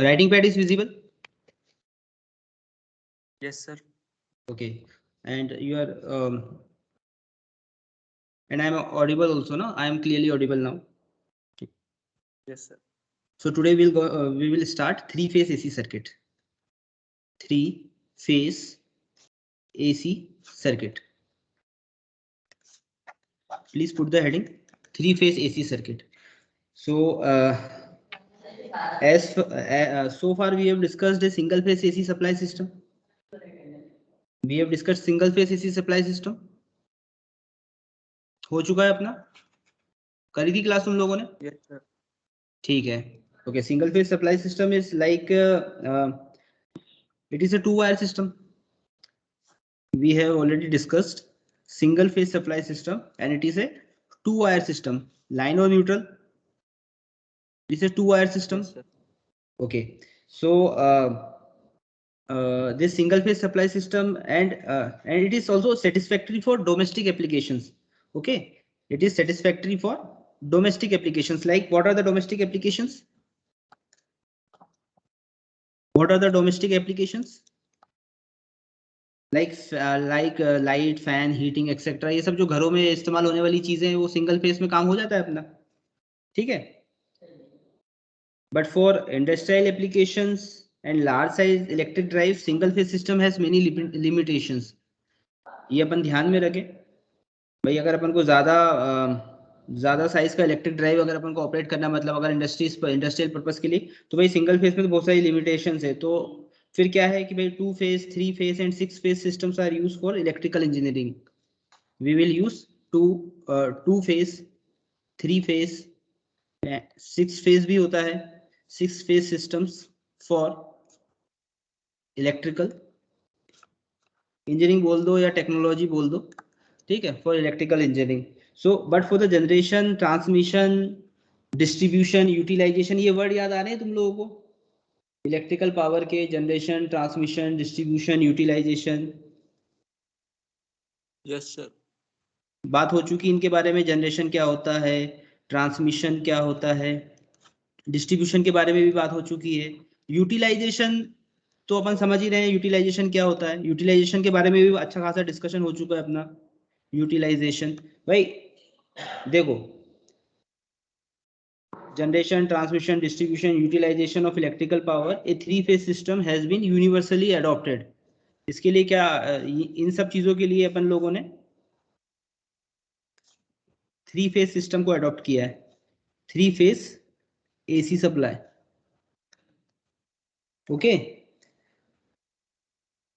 Writing pad is visible? Yes, sir. Okay. And you are and I am audible also, no? I am clearly audible now. Yes, sir. So today we will start three-phase AC circuit. Three-phase AC circuit. Please put the heading three-phase AC circuit. So so far we have discussed a single-phase AC supply system. We have discussed single-phase AC supply system. हो चुका है अपना? करी थी class तुम लोगों ने? Yes, sir. ठीक है. Okay, single-phase supply system is like it is a two-wire system. We have already discussed single-phase supply system, and it is a two-wire system. Line or neutral? It is a two-wire system. Yes, sir. Okay, so this single-phase supply system and it is also satisfactory for domestic applications. Okay, it is satisfactory for domestic applications. Like, what are the domestic applications? What are the domestic applications? Like light, fan, heating etcetera, ये सब जो घरों में इस्तेमाल होने वाली चीजें हैं वो सिंगल फेस में काम हो जाता है अपना. ठीक है. But for industrial applications and large size electric drive single phase system has many limitations. ये अपन ध्यान में रखें भाई. अगर अपन को ज्यादा साइज का इलेक्ट्रिक ड्राइव अगर अपन को ऑपरेट करना, मतलब अगर इंडस्ट्रियल पर्पस के लिए, तो भाई सिंगल फेस में तो बहुत सारी लिमिटेशंस है. तो फिर क्या है कि भाई 2 phase, 3 phase and 6 phase systems are use for electrical engineering. We will use 2 phase, 3 phase, 6 phase भी होता है, 6 phase systems for electrical engineering बोल दो या टेक्नोलॉजी बोल दो. ठीक है, for electrical engineering. So but for the generation, transmission, distribution, utilization, ये वर्ड याद आ रहे हैं तुम लोगों को? इलेक्ट्रिकल पावर के generation, transmission, distribution, utilization. Yes sir. बात हो चुकी इनके बारे में. जनरेशन क्या होता है, ट्रांसमिशन क्या होता है, डिस्ट्रीब्यूशन के बारे में भी बात हो चुकी है. यूटिलाइजेशन तो अपन समझ ही रहे हैं यूटिलाइजेशन क्या होता है. यूटिलाइजेशन के बारे में भी अच्छा खासा डिस्कशन हो चुका है अपना. यूटिलाइजेशन भाई देखो, generation, transmission, distribution, utilization of electrical power, a three phase system has been universally adopted. इसके लिए क्या, इन सब चीजों के लिए अपन लोगों ने थ्री फेज सिस्टम को अडॉप्ट किया है. Three phase AC supply. Okay.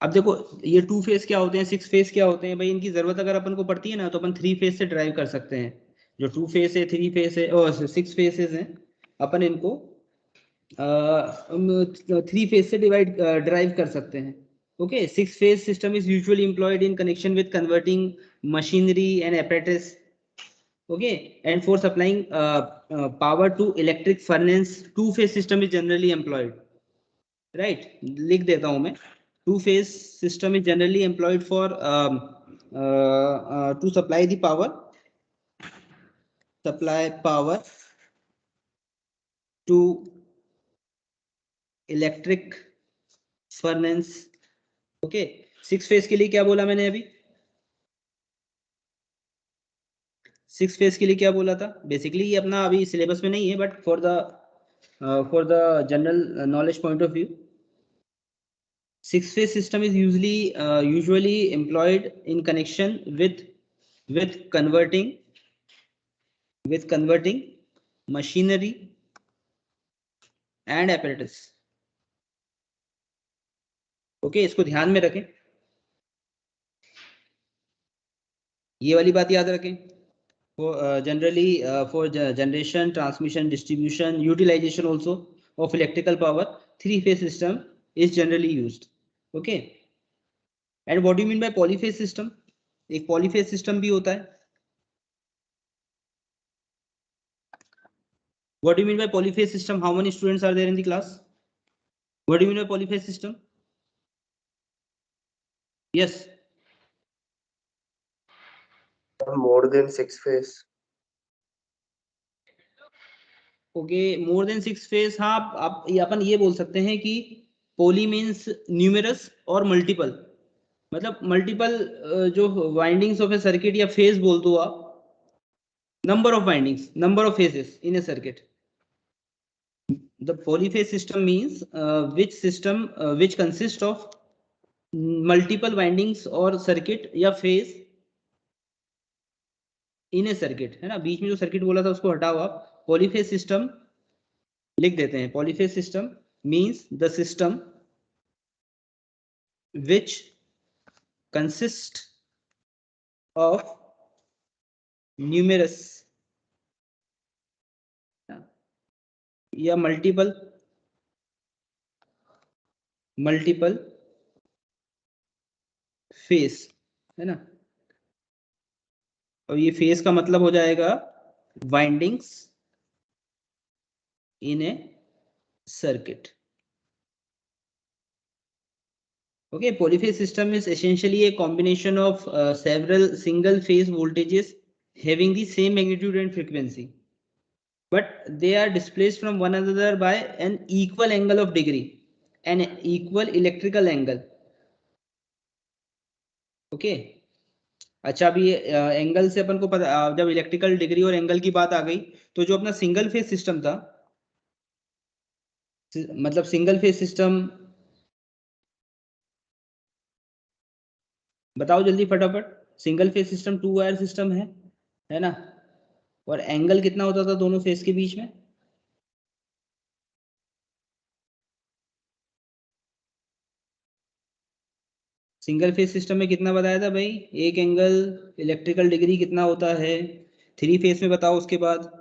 अब देखो, ये 2 फेज क्या होते हैं, 6 फेज क्या होते हैं भाई, इनकी जरूरत अगर अपन को पड़ती है ना, तो अपन 3 फेज से ड्राइव कर सकते हैं. जो 2 फेज है, 3 फेज है और 6 फेजेस हैं, अपन इनको 3 फेज से ड्राइव कर सकते हैं. Okay. 6 phase system is usually employed in connection with converting machinery and apparatus. Okay, and for supplying power to electric furnace, 2 phase system is generally employed. Right, लिख देता हूं मैं. 2 phase system is generally employed for to supply power to electric furnace. Okay, 6 phase के लिए क्या बोला मैंने अभी? 6 फेज के लिए क्या बोला था? बेसिकली ये अपना अभी सिलेबस में नहीं है, but for the general knowledge point of view, 6 phase system is usually employed in connection with converting machinery and apparatus. Okay, इसको ध्यान में रखें, ये वाली बात याद रखें. Generally for generation, transmission, distribution, utilization also of electrical power, 3 phase system is generally used. Okay, and what do you mean by polyphase system? एक polyphase system भी होता है. What do you mean by polyphase system? How many students are there in the class? What do you mean by polyphase system? Yes. More than 6 phase. Okay, more than 6 phase, हाँ आप अपन ये बोल सकते हैं कि पोली मीन्स न्यूमेरस और multiple, मतलब multiple जो वाइंडिंग्स ऑफ ए सर्किट या फेज बोल दो आप, number of windings, number of phases in A circuit. The polyphase system means which consists of multiple windings or circuit या phase in a circuit, है ना. बीच में जो सर्किट बोला था उसको हटाओ आप. पॉलीफेज सिस्टम लिख देते हैं. Polyphase system means the system which consist of numerous या मल्टीपल फेस, है ना. और ये फेस का मतलब हो जाएगा windings in A circuit. Okay, polyphase system is essentially a combination of several single phase voltages having the same magnitude and frequency, but they are displaced from one another by an equal angle of degree, an equal electrical angle. Okay. अच्छा, अभी angle से अपन को पता, जब electrical degree और angle की बात आ गई, तो जो अपना सिंगल फेज सिस्टम था, मतलब सिंगल फेज सिस्टम, बताओ जल्दी फटाफट. Single phase system 2 wire system है ना. और एंगल कितना होता था दोनों फेज के बीच में? सिंगल फेज सिस्टम में कितना बताया था भाई? एक एंगल इलेक्ट्रिकल डिग्री कितना होता है? 3 फेज में बताओ उसके बाद.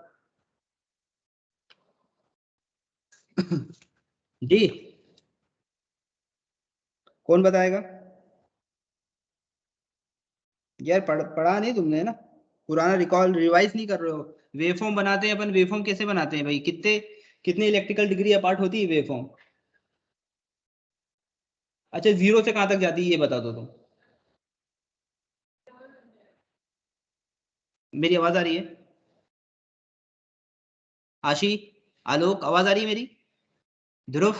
जी, कौन बताएगा यार? पढ़ा नहीं तुमने ना, पुराना रिकॉल रिवाइज नहीं कर रहे हो. वेवफॉर्म बनाते हैं अपन. वेवफॉर्म कैसे बनाते हैं भाई? कितने कितने इलेक्ट्रिकल डिग्री अपार्ट होती है वेवफॉर्म? अच्छा, 0 से कहां तक जाती है ये बता दो तुम. मेरी आवाज आ रही है? आशी, आलोक, आवाज आ रही है मेरी? ध्रुव?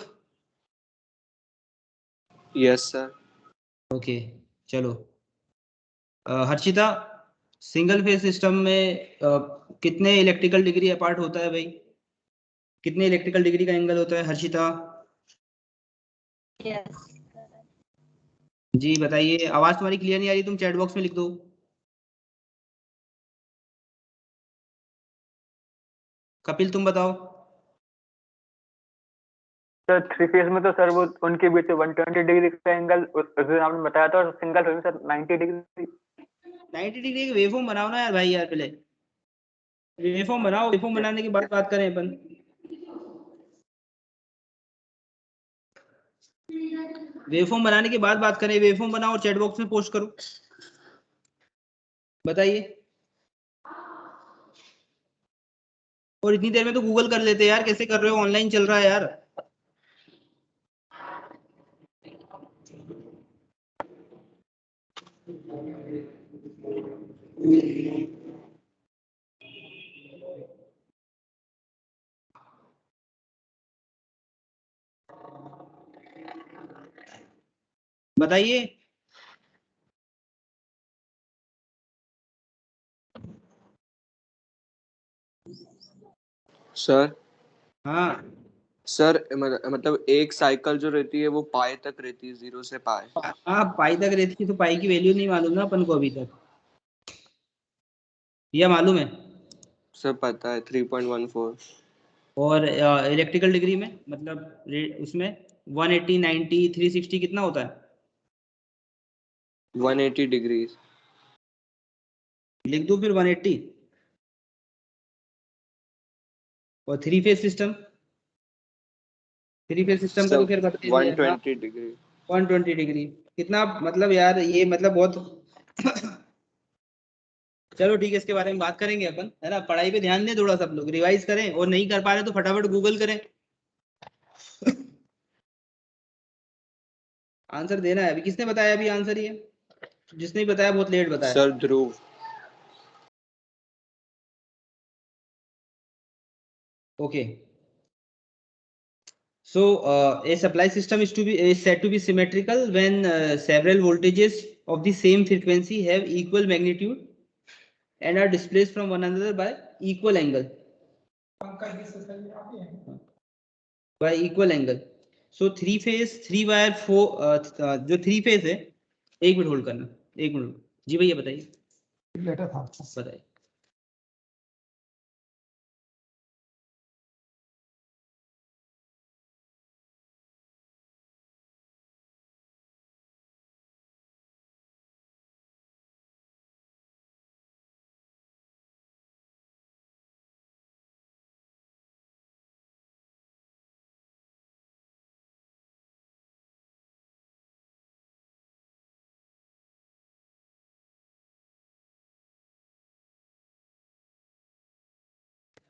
Yes sir. ओके, चलो. हर्षिता, सिंगल फेज सिस्टम में कितने इलेक्ट्रिकल डिग्री अपार्ट होता है भाई? कितने इलेक्ट्रिकल डिग्री का एंगल होता है हर्षिता? यस. जी बताइए. आवाज तुम्हारी क्लियर नहीं आ रही, तुम चैट बॉक्स में लिख दो. कपिल तुम बताओ. सर 3 फेज में तो सर वो उनके बीच 120 डिग्री का एंगल उस दिन आपने बताया था, और सिंगल फेज में सर 90 डिग्री. 90 डिग्री का वेवफॉर्म बनाओ ना यार भाई, यार पहले वेवफॉर्म बनाओ. वेवफॉर्म बनाने के बाद बात करें अपन. वेवफॉर्म बनाने के बाद बात करें. वेवफॉर्म बनाओ और चैट बॉक्स में पोस्ट करो. बताइए. और इतनी देर में तो गूगल कर लेते यार. कैसे कर रहे हो? ऑनलाइन चल रहा है यार. बताइए. सर. हाँ सर मतलब एक साइकिल जो रहती है वो पाई तक रहती है, 0 से पाई. हाँ, पाई तक रहती है. तो पाई की वैल्यू नहीं मालूम ना अपन को अभी तक, या मालूम है? सर पता है 3.14. और इलेक्ट्रिकल डिग्री में मतलब उसमें 180, 90, 360 कितना होता है? 180 डिग्री. लिख दो फिर 180. और थ्री फेज सिस्टम का तो सब फिर बता ही दिया. हाँ, 120 डिग्री. 120 डिग्री कितना मतलब यार, ये मतलब बहुत. चलो ठीक है, इसके बारे में बात करेंगे अपन, है ना. पढ़ाई पे ध्यान दें थोड़ा, सब लोग रिवाइज करें. और नहीं कर पा रहे तो फटाफट गूगल करें. आंसर देना है. अभी किसने बताया अभी आंसर? ये जिसने भी बताया बहुत लेट बताया. Sir Dhruv. Okay. So a supply system is said to be symmetrical when several voltages of the same frequency have equal magnitude and are displaced from one another by equal angle. By equal angle. So three phase three wire जो three phase है, एक minute hold करना, एक minute जी भैया बताइए, बताइए।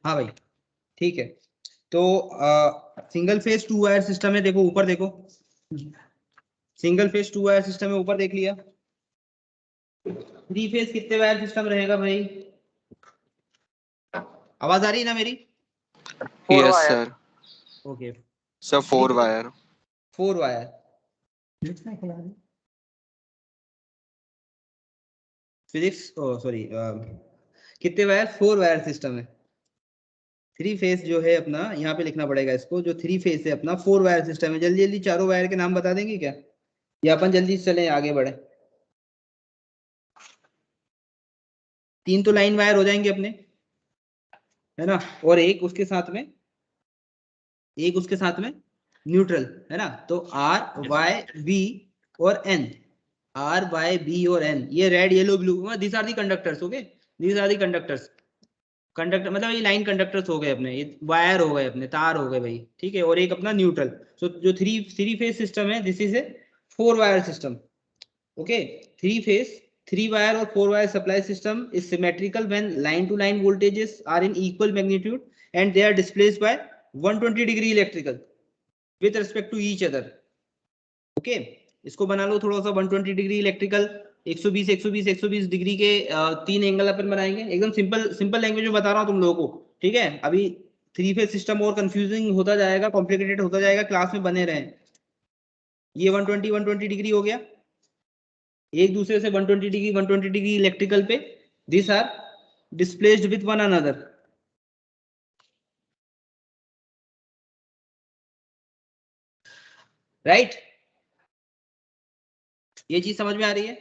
हाँ भाई ठीक है। तो single phase two wire system है, देखो ऊपर देखो, single phase two wire system है, ऊपर देख लिया। थ्री फेज कितने वायर सिस्टम रहेगा भाई? आवाज आ रही है ना मेरी? Yes sir. Okay sir 4 wire. 4 wire. Physics sorry, कितने वायर? 4 वायर सिस्टम है। थ्री फेज जो है अपना, यहाँ पे लिखना पड़ेगा इसको, जो थ्री फेज है अपना 4 वायर सिस्टम है। जल्दी जल्दी चारों वायर के नाम बता देंगे क्या, या अपन जल्दी चले आगे बढ़े? 3 तो लाइन वायर हो जाएंगे अपने, है ना, और एक उसके साथ में, एक उसके साथ में न्यूट्रल, है ना। तो आर वाई बी और एन, आर वाई बी और एन, ये red yellow blue, these are the conductors. Okay, these are the conductors. Conductor मतलब ये लाइन कंडक्टर्स हो गए अपने, ये वायर हो गए अपने, तार हो गए भाई, ठीक है। और एक अपना न्यूट्रल। सो जो थ्री फेज सिस्टम है, this is a 4 wire system. Okay, three phase, 3 wire or 4 wire supply system is symmetrical when line to line voltages are in equal magnitude and they are displaced by 120 degree electrical with respect to each other. Okay, इसको बना लो थोड़ा सा, 120 degree electrical, 120 120 120 degree के 3 angle अपन बनाएंगे। एकदम simple simple language में बता रहा हूँ तुम लोगों को, ठीक है। अभी थ्री फेज सिस्टम और कंफ्यूजिंग होता जाएगा, कॉम्प्लिकेटेड होता जाएगा, क्लास में बने रहें। ये 120 डिग्री हो गया, एक दूसरे से 120 डिग्री इलेक्ट्रिकल पे, this are displaced with one another, right. ये चीज समझ में आ रही है?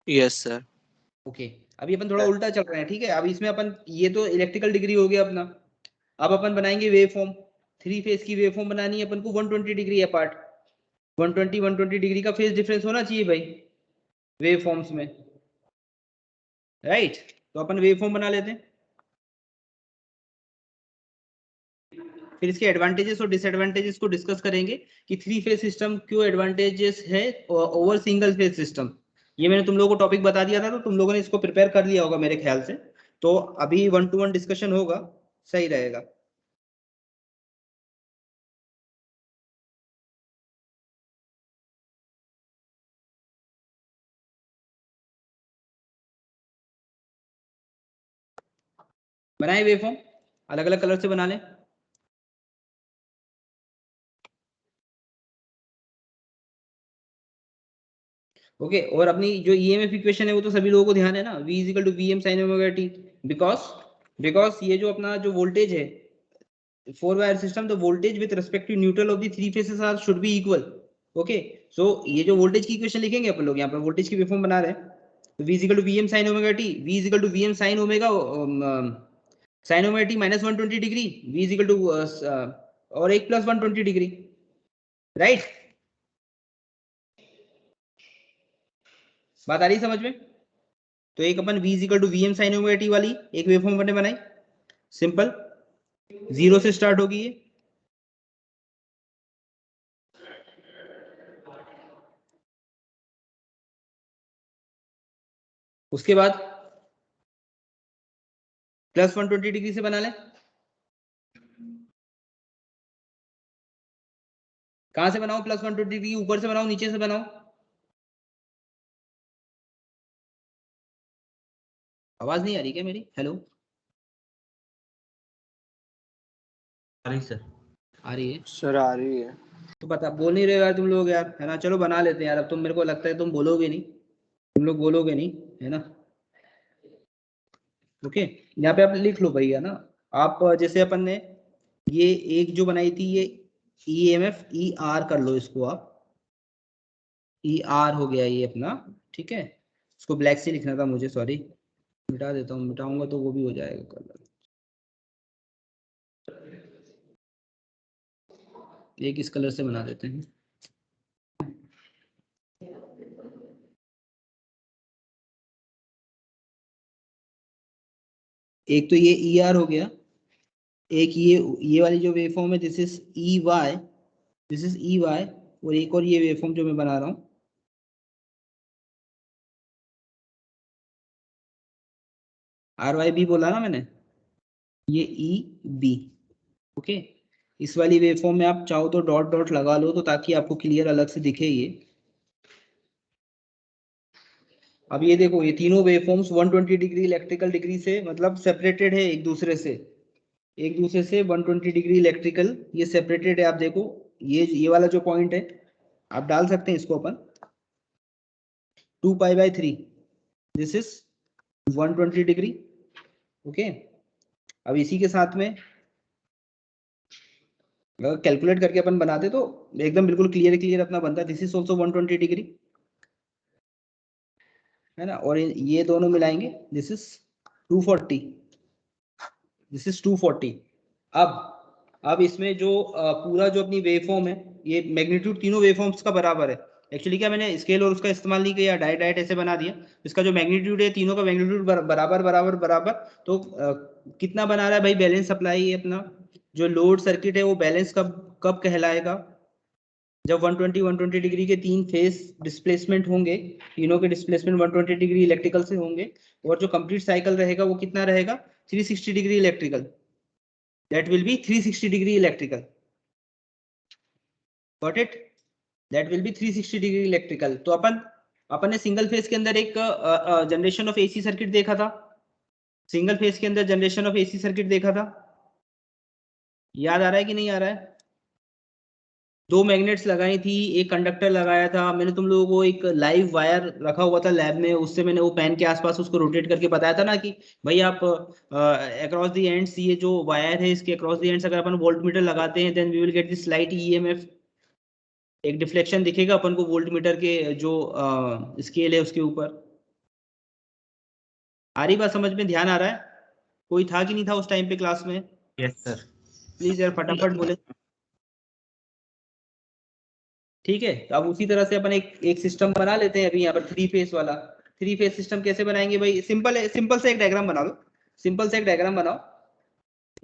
Yes sir. ओके, अभी अपन थोड़ा उल्टा चल रहे हैं, ठीक है। अभी इसमें अपन, ये तो इलेक्ट्रिकल डिग्री हो गया अपना, अब अपन बनाएंगे वेव फॉर्म। थ्री फेज की वेव फॉर्म बनानी है अपन को 120 डिग्री अपार्ट, 120 डिग्री का फेज डिफरेंस होना चाहिए भाई वेव फॉर्म्स में, राइट। तो अपन वेव फॉर्म बना लेते हैं, फिर इसके एडवांटेजेस और डिसएडवांटेजेस को डिस्कस करेंगे कि थ्री फेज सिस्टम क्यों एडवांटेजेस है ओवर सिंगल फेज सिस्टम। ये मैंने तुम लोगों को टॉपिक बता दिया था, तो तुम लोगों ने इसको प्रिपेयर कर लिया होगा मेरे ख्याल से। तो अभी 1-to-1 डिस्कशन होगा, सही रहेगा। बनाए वेव फॉर्म, अलग अलग कलर से बना लें। ओके, और अपनी जो ईएमएफ इक्वेशन है वो तो सभी लोगों को ध्यान है ना, V is equal to VM sin omega t, because ये जो अपना जो वोल्टेज है 4 wire system, the voltage with respect to neutral of the three phases are should be equal. Okay, so ये जो वोल्टेज की इक्वेशन लिखेंगे अपन लोग, यहाँ पर वोल्टेज की वेवफॉर्म बना रहे हैं, तो V is equal to VM sin omega t, V is equal to VM sin omega t minus 120 degree, V is equal to और एक प्लस 120 डिग्री, राइट। बात आ रही समझ में? तो एक अपन V is equal to VM sin omega t वाली एक वेवफॉर्म बने बनाई, सिंपल, जीरो से स्टार्ट होगी ये, उसके बाद प्लस 120 डिग्री से बना लें। कहां से बनाओ प्लस 120 डिग्री? ऊपर से बनाओ, नीचे से बनाओ? आवाज नहीं आ रही क्या मेरी? हेलो। आ रही सर, आ रही है सर आ रही है। तो पता बोल नहीं रहे यार तुम लोग यार, है ना। चलो बना लेते हैं यार, अब तुम मेरे को लगता है तुम बोलोगे नहीं, तुम लोग बोलोगे नहीं, है ना। ओके, यहाँ पे आप लिख लो भैया ना। आप जैसे अपन ने ये एक जो बनाई थी ये EMF ER कर लो इसको आप, ER हो गया ये अपना, ठीक है। इसको ब्लैक से लिखना था मुझे, सॉरी, मिटा देता हूँ, मिटाऊंगा तो वो भी हो जाएगा कलर। एक इस कलर से बना देते हैं। एक तो ये ER हो गया, एक ये वाली जो वेवफॉर्म है this is EY, this is EY, और एक और ये वेवफॉर्म जो मैं बना रहा हूँ RYB बोला ना मैंने, ये EB। ओके, इस वाली वेवफॉर्म में आप चाहो तो डॉट डॉट लगा लो तो ताकि आपको क्लियर अलग से दिखे ये। अब ये देखो ये तीनों वेवफॉर्म्स 120 डिग्री इलेक्ट्रिकल डिग्री से मतलब सेपरेटेड है एक दूसरे से, एक दूसरे से 120 डिग्री इलेक्ट्रिकल ये सेपरेटेड है। आप देखो ये वाला जो पॉइंट है आप डाल सकते हैं इसको अपन 2π/3, दिस इज 120 डिग्री। ओके, अब इसी के साथ में अगर कैलकुलेट करके अपन बनाते तो एकदम बिल्कुल क्लियर अपना बनता, दिस इज ऑल्सो 120 डिग्री, है ना। और ये दोनों मिलाएंगे दिस इज 240, दिस इज 240। अब इसमें जो पूरा जो अपनी वेवफॉर्म है ये मैग्नीट्यूड तीनों वेवफॉर्म्स का बराबर है। एक्चुअली क्या मैंने स्केल और उसका इस्तेमाल नहीं किया, डायरेक्ट ऐसे बना दिया। इसका जो मैग्नीट्यूड है तीनों का मैग्नीट्यूड बराबर बराबर बराबर, तो कितना बना रहा है भाई बैलेंस सप्लाई है अपना। जो लोड सर्किट है वो बैलेंस कब कब कहलाएगा, जब 120 डिग्री के तीन फेस डिस्प्लेसमेंट होंगे, तीनों के डिस्प्लेसमेंट 120 डिग्री इलेक्ट्रिकल से होंगे, और जो कंप्लीट साइकिल रहेगा वो कितना रहेगा 360 degree electrical, that will B 360 degree electrical, got it, that will B 360 degree electrical. तो अपन ने सिंगल फेज के अंदर एक जनरेशन ऑफ AC सर्किट देखा था, सिंगल फेज के अंदर जनरेशन ऑफ AC सर्किट देखा था, याद आ रहा है कि नहीं आ रहा है। दो मैग्नेट्स लगाई थी, एक कंडक्टर लगाया था मैंने तुम लोगों को, एक लाइव वायर रखा हुआ था लैब में, उससे मैंने वो पेन के आसपास उसको रोटेट करके बताया था ना कि भाई आप अक्रॉस द एंड्स, ये जो वायर है इसके अक्रॉस द एंड्स अगर अपन वोल्टमीटर लगाते हैं then we will get this slight EMF, एक डिफ्लेक्शन दिखेगा अपन को वोल्टमीटर के जो स्केल है उसके ऊपर। आ रही बात समझ में, ध्यान आ रहा है, कोई था कि नहीं था उस टाइम पे क्लास में। Yes sir. प्लीज यार फटाफट बोले। ठीक है, तो अब उसी तरह से अपन एक सिस्टम बना लेते हैं अभी यहाँ पर 3 फेस वाला। 3 फेस सिस्टम कैसे बनाएंगे भाई, सिंपल है, सिंपल से एक डायग्राम बना लो, सिंपल से एक डायग्राम बनाओ।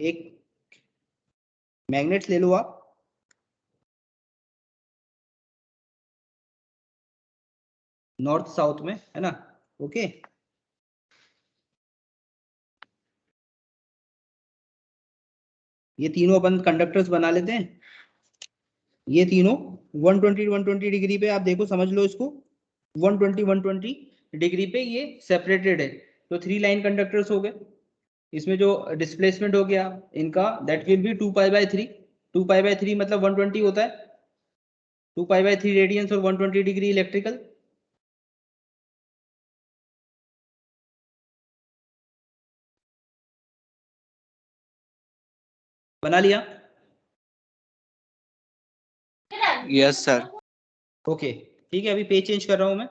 एक मैग्नेट्स ले लो आप, नॉर्थ साउथ में, है ना। ओके, ये तीनों अपन कंडक्टर्स बना लेते हैं, ये तीनों 120 डिग्री पे आप देखो समझ लो इसको, 120 डिग्री पे ये सेपरेटेड है। तो 3 लाइन कंडक्टर्स हो गए, इसमें जो डिस्प्लेसमेंट हो गया इनका दैट विल बी 2π/3, 2π/3 मतलब 120 होता है, 2π/3 रेडियंस और 120 डिग्री इलेक्ट्रिकल। बना लिया, यस सर। ओके ठीक है, अभी पेज चेंज कर रहा हूं मैं।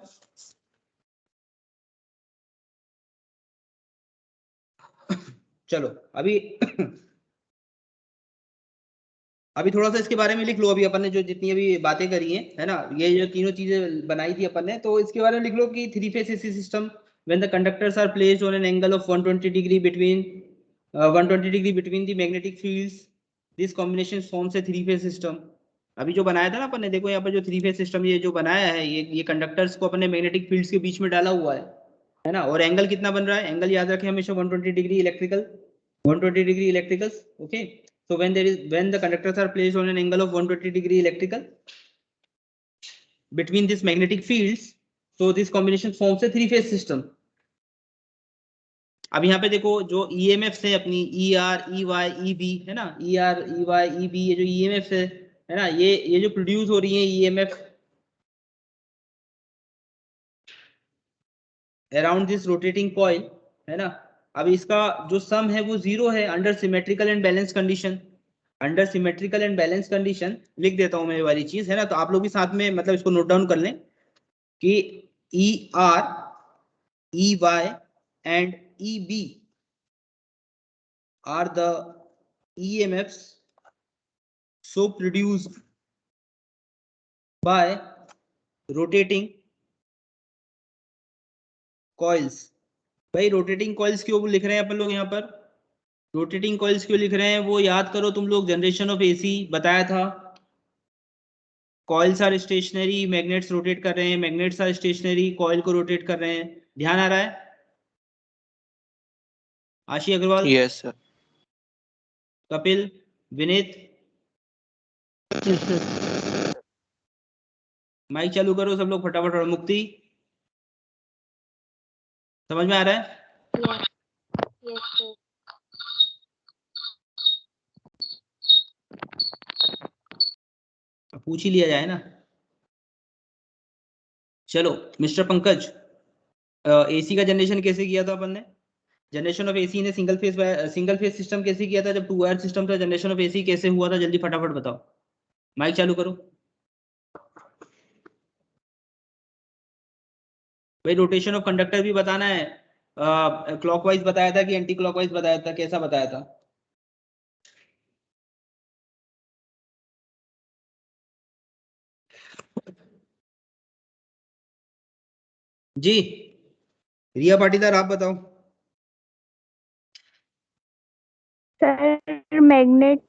चलो अभी थोड़ा सा इसके बारे में लिख लो, अभी अपन ने जो जितनी अभी बातें करी हैं, है ना, ये जो तीनों चीजें बनाई थी अपन ने, तो इसके बारे में लिख लो कि 3 phase AC system when the conductors are placed on an angle of 120 degree between 120 degree between the magnetic fields, this combination forms a 3 phase system। अभी जो बनाया था ना अपन ने, देखो यहाँ पर जो 3 फेज सिस्टम ये जो बनाया है, ये कंडक्टर्स को अपन ने मैग्नेटिक फील्ड्स के बीच में डाला हुआ है ना। और एंगल कितना बन रहा है, एंगल याद रखें हमेशा 120 degree electrical, 120 degree electricals। Okay, so when the conductors are placed on an angle of 120 degree electrical between these magnetic fields, so this combination forms a 3 phase system। अब यहाँ पे देखो जो ईएमएफ है अपनी E R E Y E B है ना, E R E Y E B, ये जो ईएमएफ है ना, ये जो प्रोड्यूस हो रही है EMF around this rotating coil है ना, अब इसका जो सम है वो 0 है under symmetrical and balance condition. Under symmetrical and balance condition लिख देता हूं मैं ये वाली चीज है ना, तो आप लोग भी साथ में मतलब इसको नोट डाउन कर लें कि E R E Y and E B are the EMFs so produced by rotating coils। भाई रोटेटिंग कॉइल्स क्यों लिख रहे हैं अपन लोग यहाँ पर, रोटेटिंग कॉइल्स क्यों लिख रहे हैं वो याद करो तुम लोग, जनरेशन ऑफ एसी बताया था। Coils are stationary, magnets rotate कर रहे हैं, मैग्नेट्स आर स्टेशनरी, कॉइल को रोटेट कर रहे हैं। ध्यान आ रहा है Ashi Agarwal? Yes sir. Kapil, Vineet, mike चालू करो सब लोग फटाफट। और मुक्ति, समझ में आ रहा है? पूछ ही लिया जाए ना। चलो मिस्टर पंकज, एसी का जनरेशन कैसे किया था अपन ने? जनरेशन ऑफ एसी ने सिंगल फेज सिस्टम कैसे किया था? जब 2 वायर सिस्टम था जनरेशन ऑफ एसी कैसे हुआ था? जल्दी फटाफट बताओ, माइक चालू करो भाई। रोटेशन ऑफ कंडक्टर भी बताना है, क्लॉकवाइज बताया था कि एंटी क्लॉकवाइज बताया था, कैसा बताया था? जी रिया पाटीदार आप बताओ। सर मैग्नेट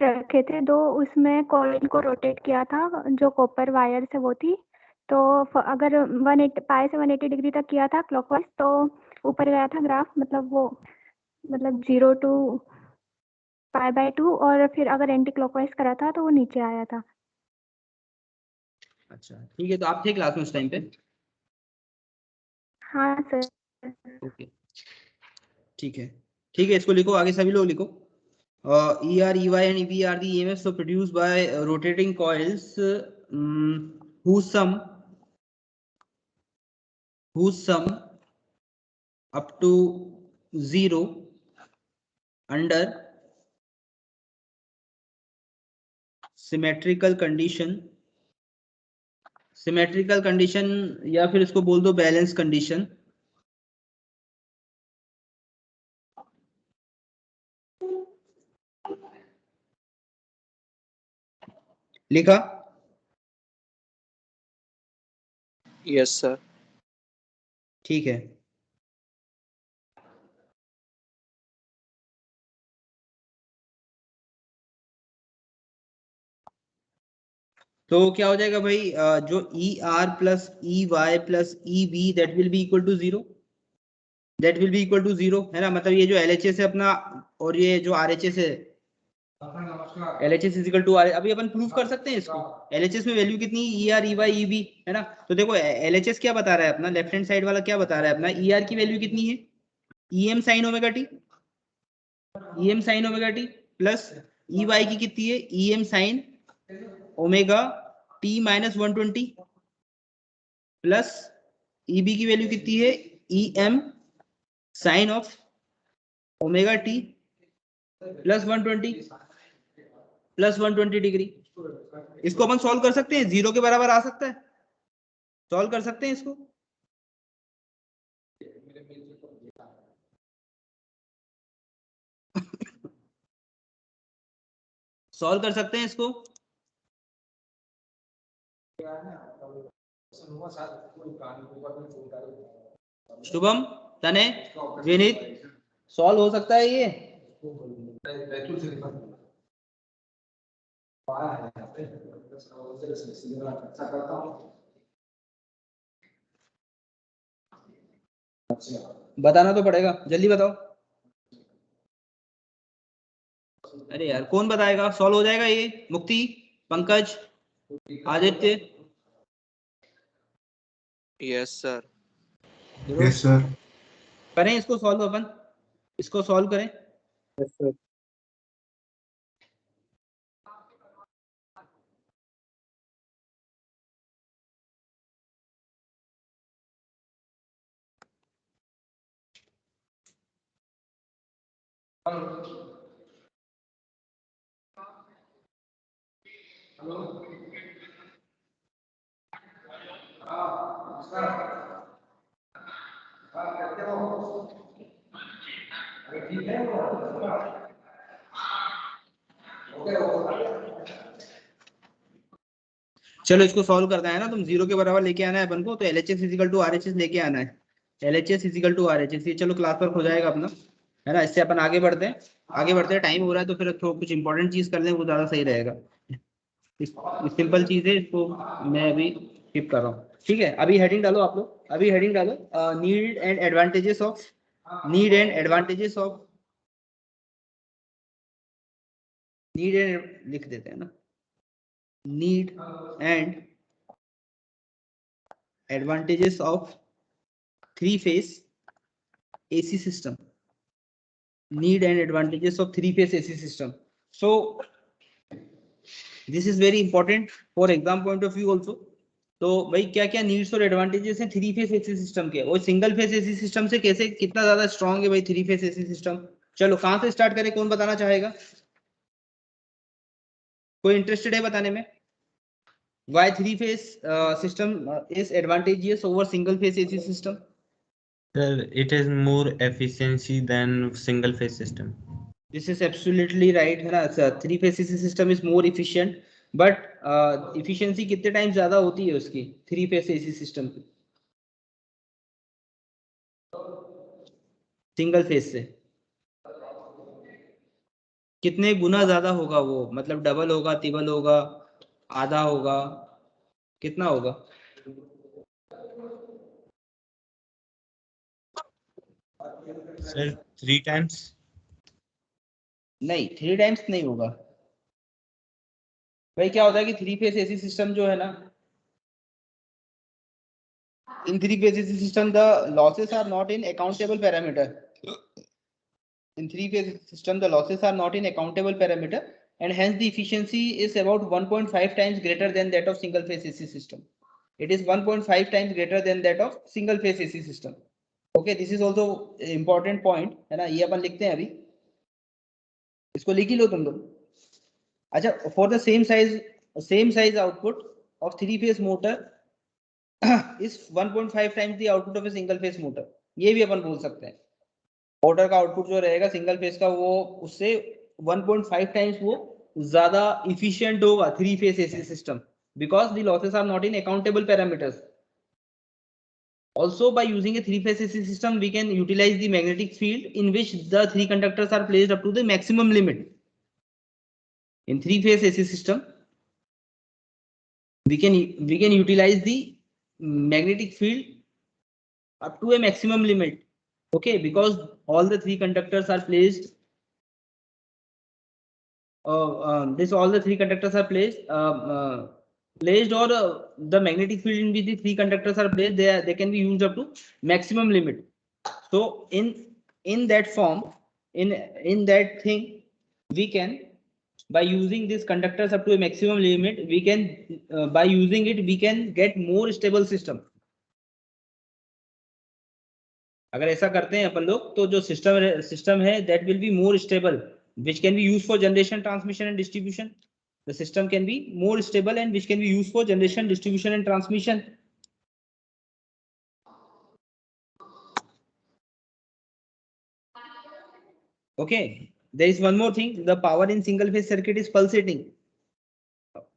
रखे थे दो, उसमें कॉइल को रोटेट किया था, जो कॉपर वायर से वो थी, तो अगर 180 पाई से 180 डिग्री तक किया था क्लॉकवाइज तो ऊपर गया था ग्राफ, मतलब वो मतलब 0 to π/2, और फिर अगर एंटी क्लॉकवाइज करा था तो वो नीचे आया था। अच्छा ठीक है, तो आप थे क्लास में उस टाइम पे? हाँ सर। ओके ठीक है, ठीक है, इसको लिखो आगे, सभी लोग लिखो। E R E Y and E B are the EMFs so produced by rotating coils whose sum up to 0 under symmetrical condition या फिर इसको बोल दो बैलेंस कंडीशन। लिखा? Yes sir. ठीक है, तो क्या हो जाएगा भाई, जो E R plus E Y plus E B that will be equal to 0, that will be equal to 0 है ना। मतलब ये जो LHS है अपना और ये जो RHS है, LHS is equal to R, अभी अपन प्रूफ कर सकते हैं इसको। LHS में वैल्यू कितनी, E R E Y E B है ना। तो देखो LHS क्या बता रहा है अपना, लेफ्ट हैंड साइड वाला क्या बता रहा है अपना, ई आर की वैल्यू कितनी है, EM sine omega T, EM sine omega T, plus E Y की कितनी है, EM sine omega T minus 120, plus EB की वैल्यू कितनी है, EM sine of omega T plus 120 degree. इसको अपन सॉल्व कर सकते हैं, 0 के बराबर आ सकता है, सॉल्व कर सकते हैं इसको। सॉल्व कर सकते हैं इसको। शुभम, तने, विनीत, सॉल्व हो सकता है ये? बताना तो पड़ेगा, जल्दी बताओ। अरे यार कौन बताएगा, सॉल्व हो जाएगा ये? मुक्ति, Pankaj, Aditya? Yes sir. Yes sir. करें इसको सॉल्व अपन? इसको सॉल्व करें। Yes sir. चलो इसको सॉल्व करना है ना, तुम 0 के बराबर लेके आना है अपन को, तो LHS इजिकल टू RHS लेके आना है। LHS इजिकल टू RHS, ये चलो क्लास वर्क हो जाएगा अपना, है ना। इससे अपन आगे बढ़ते हैं, टाइम हो रहा है तो फिर थोड़ा कुछ इंपॉर्टेंट चीज कर लें, वो ज्यादा सही रहेगा। सिंपल चीज है, इसको मैं अभी स्किप कर रहा हूँ, ठीक है। अभी हेडिंग डालो आप लोग, अभी हेडिंग डालो, need and advantages of, need and advantages of, need and लिख देते हैं ना, need and advantages of 3-phase AC system, need and advantages of 3-phase AC system. So this is very important for exam point of view also. तो भाई क्या क्या needs और advantages हैं 3-phase AC सिस्टम के, और सिंगल फेस AC सिस्टम से कैसे कितना ज्यादा स्ट्रांग है भाई 3-phase AC सिस्टम। चलो कहां से स्टार्ट करें, कौन बताना चाहेगा, कोई इंटरेस्टेड है बताने में? Why 3-phase system is advantageous over single phase AC system? Sir, it is more efficiency than single phase system. This is absolutely right, है ना। 3-phase AC system is more efficient, but efficiency कितने time ज्यादा होती है उसकी 3-phase AC system की single phase से? कितने गुना ज्यादा होगा वो, मतलब डबल होगा, तिबल होगा, आधा होगा, कितना होगा? Sir, 3 times. नहीं, 3 टाइम्स नहीं होगा भाई। क्या होता है कि 3-phase AC सिस्टम जो है ना, in 3-phase AC system the losses are not in accountable parameter. In 3-phase system the losses are not in accountable parameter, and hence the efficiency is about 1.5 times greater than that of single phase AC system. It is 1.5 times greater than that of single phase AC system. Okay, this is also important point, है ना। ये अपन लिखते हैं अभी, इसको लिख ही लो तुम लोग। अच्छा, for the same size output of 3-phase motor is 1.5 times the output of a single phase motor, ये भी अपन बोल सकते हैं। मोटर का आउटपुट जो रहेगा सिंगल फेज का, वो उससे 1.5 टाइम्स वो ज्यादा इफिशिएंट होगा 3-phase AC system, because the losses are not in accountable parameters. Also, by using a 3-phase AC system, we can utilize the magnetic field in which the 3 conductors are placed up to the maximum limit. In 3-phase AC system, we can utilize the magnetic field up to a maximum limit. Okay, because all the 3 conductors are placed. All the 3 conductors are placed, or the magnetic field in which the 3 conductors are placed, they can be used up to maximum limit. So in that form, in that thing, we can, by using these conductors up to a maximum limit, we can by using it we can get more stable system. अगर ऐसा करते हैं अपन लोग, तो जो system है that will be more stable, which can be used for generation, transmission and distribution. The system can be more stable and which can be used for generation, distribution and transmission. Okay, there is one more thing, the power in single phase circuit is pulsating.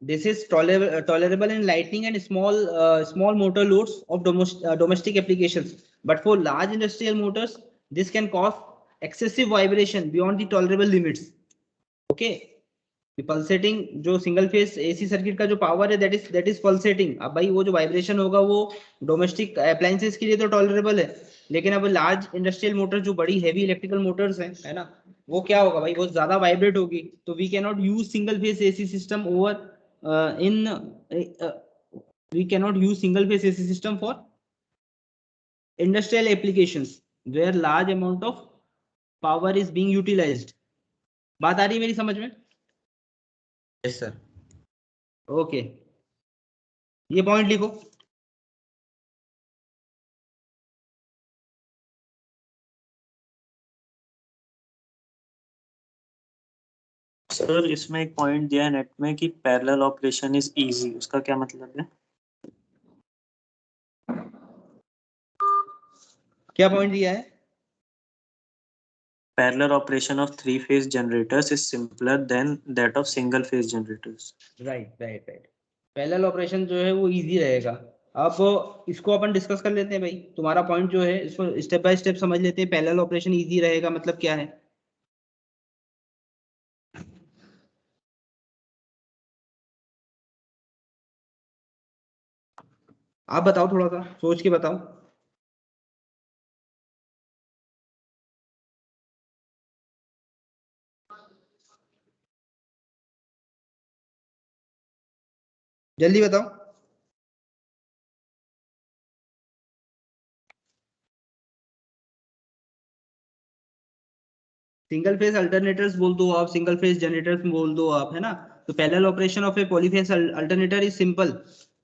This is tolerable in lightning and small motor loads of domestic applications, but for large industrial motors this can cause excessive vibration beyond the tolerable limits. Okay, pulsating जो single phase AC circuit का जो power है that is pulsating. अब भाई वो जो vibration होगा वो डोमेस्टिक अप्लायंसेस के लिए तो टॉलरेबल है, लेकिन अब लार्ज इंडस्ट्रियल मोटर जो बड़ी हैवी इलेक्ट्रिकल मोटर्स हैं, है ना, वो क्या होगा भाई, वो ज्यादा वाइब्रेट होगी। तो we can not use single phase AC system over we can not use single phase AC system for industrial applications where large amount of power is being utilized. बात आ रही है मेरी समझ में? Yes sir. ओके, ये point लिखो। Sir इसमें एक पॉइंट दिया है नेट में कि पैरेलल ऑपरेशन इज इजी, उसका क्या मतलब है? क्या पॉइंट दिया है? Parallel operation of three-phase generators is simpler than that of single-phase generators. Right right right, parallel operation जो है वो इजी रहेगा। अब इसको अपन डिस्कस कर लेते हैं भाई, तुम्हारा पॉइंट जो है इसको स्टेप बाय स्टेप समझ लेते हैं। पैरेलल ऑपरेशन इजी रहेगा मतलब क्या है? आप बताओ, थोड़ा सा सोच के बताओ। जल्दी बताओ। सिंगल फेज अल्टरनेटर्स बोल दो आप, सिंगल फेज जनरेटर्स बोल दो आप, है ना? तो parallel operation of A polyphase alternator is simple.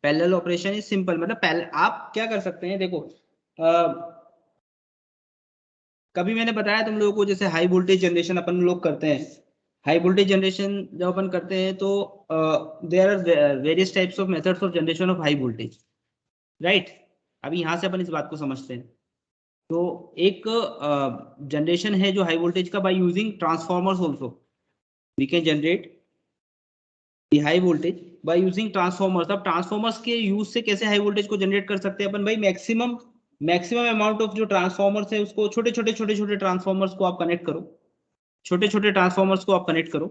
Parallel operation is simple मतलब आप क्या कर सकते हैं, देखो कभी मैंने बताया तुम लोगों को, जैसे हाई वोल्टेज जनरेशन अपन लोग करते हैं। हाई वोल्टेज जनरेशन जब अपन करते हैं तो there are various types of methods of generation of high voltage, right? अभी यहाँ से अपन इस बात को समझते हैं। तो एक जनरेशन है जो हाई वोल्टेज का, by using transformers also we can generate the high voltage by using transformers. अब ट्रांसफॉर्मर्स के यूज से कैसे हाई वोल्टेज को जनरेट कर सकते हैं अपन भाई? मैक्सिमम अमाउंट ऑफ जो ट्रांसफॉर्मर्स है उसको छोटे छोटे ट्रांसफॉर्मर्स को आप कनेक्ट करो, छोटे छोटे ट्रांसफॉर्मर्स को आप कनेक्ट करो।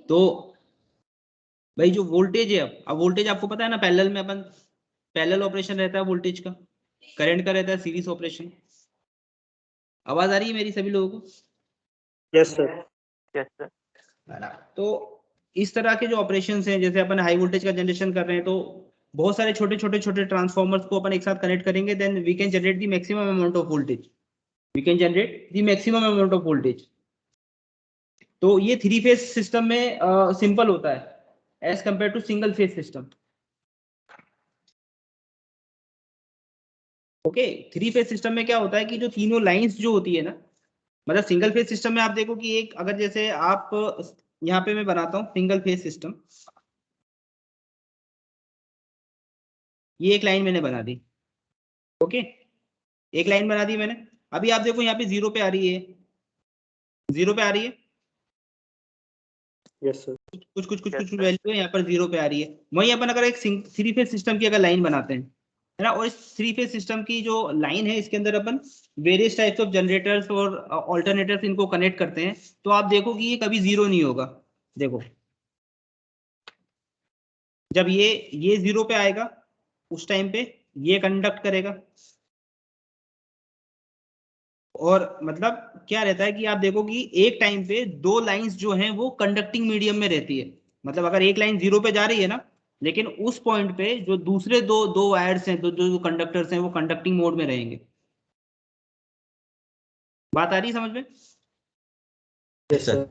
तो भाई जो वोल्टेज है, अब वोल्टेज आपको पता है ना, पैरेलल में अपन पैरेलल ऑपरेशन रहता है वोल्टेज का, करंट का रहता है सीरीज ऑपरेशन। आवाज आ रही है मेरी सभी लोगों को? Yes sir. Yes sir. तो इस तरह के जो ऑपरेशन हैं, जैसे अपन हाई वोल्टेज का जनरेशन कर रहे हैं तो बहुत सारे छोटे ट्रांसफॉर्मर्स को अपन एक साथ कनेक्ट करेंगे, then we can generate the maximum amount of voltage, we can generate the maximum amount of voltage. तो ये थ्री फेज सिस्टम में सिंपल होता है as compare to single phase system. Okay, three phase system में क्या होता है कि जो तीनों लाइंस जो होती है ना, मतलब सिंगल फेज सिस्टम में आप देखो कि एक, अगर जैसे आप यहाँ पे मैं बनाता हूँ सिंगल फेज सिस्टम, ये एक लाइन मैंने बना दी। ओके, एक लाइन बना दी मैंने। अभी आप देखो यहाँ पे जीरो पे आ रही है, जीरो पे आ रही है। Yes sir. कुछ वैल्यू है यहाँ पर जीरो पे आ रही है। वहीं अपन अगर एक थ्री फेज सिस्टम की अगर लाइन बनाते हैं, है ना, और इस थ्री फेज सिस्टम की जो लाइन है इसके अंदर अपन वेरियस टाइप्स ऑफ जनरेटर्स और ऑल्टरनेटर्स इनको कनेक्ट करते हैं, तो आप देखो कि ये कभी जीरो नहीं होगा। देखो जब ये जीरो पे आएगा उस टाइम पे ये कंडक्ट करेगा, और मतलब क्या रहता है कि आप देखो कि एक टाइम पे दो लाइंस जो हैं वो कंडक्टिंग मीडियम में रहती है। मतलब अगर एक लाइन जीरो पे जा रही है ना, लेकिन उस पॉइंट पे जो दूसरे दो दो वायर्स हैं, दो कंडक्टर्स हैं, वो कंडक्टिंग मोड में रहेंगे। बात आ रही है समझ में? Yes sir.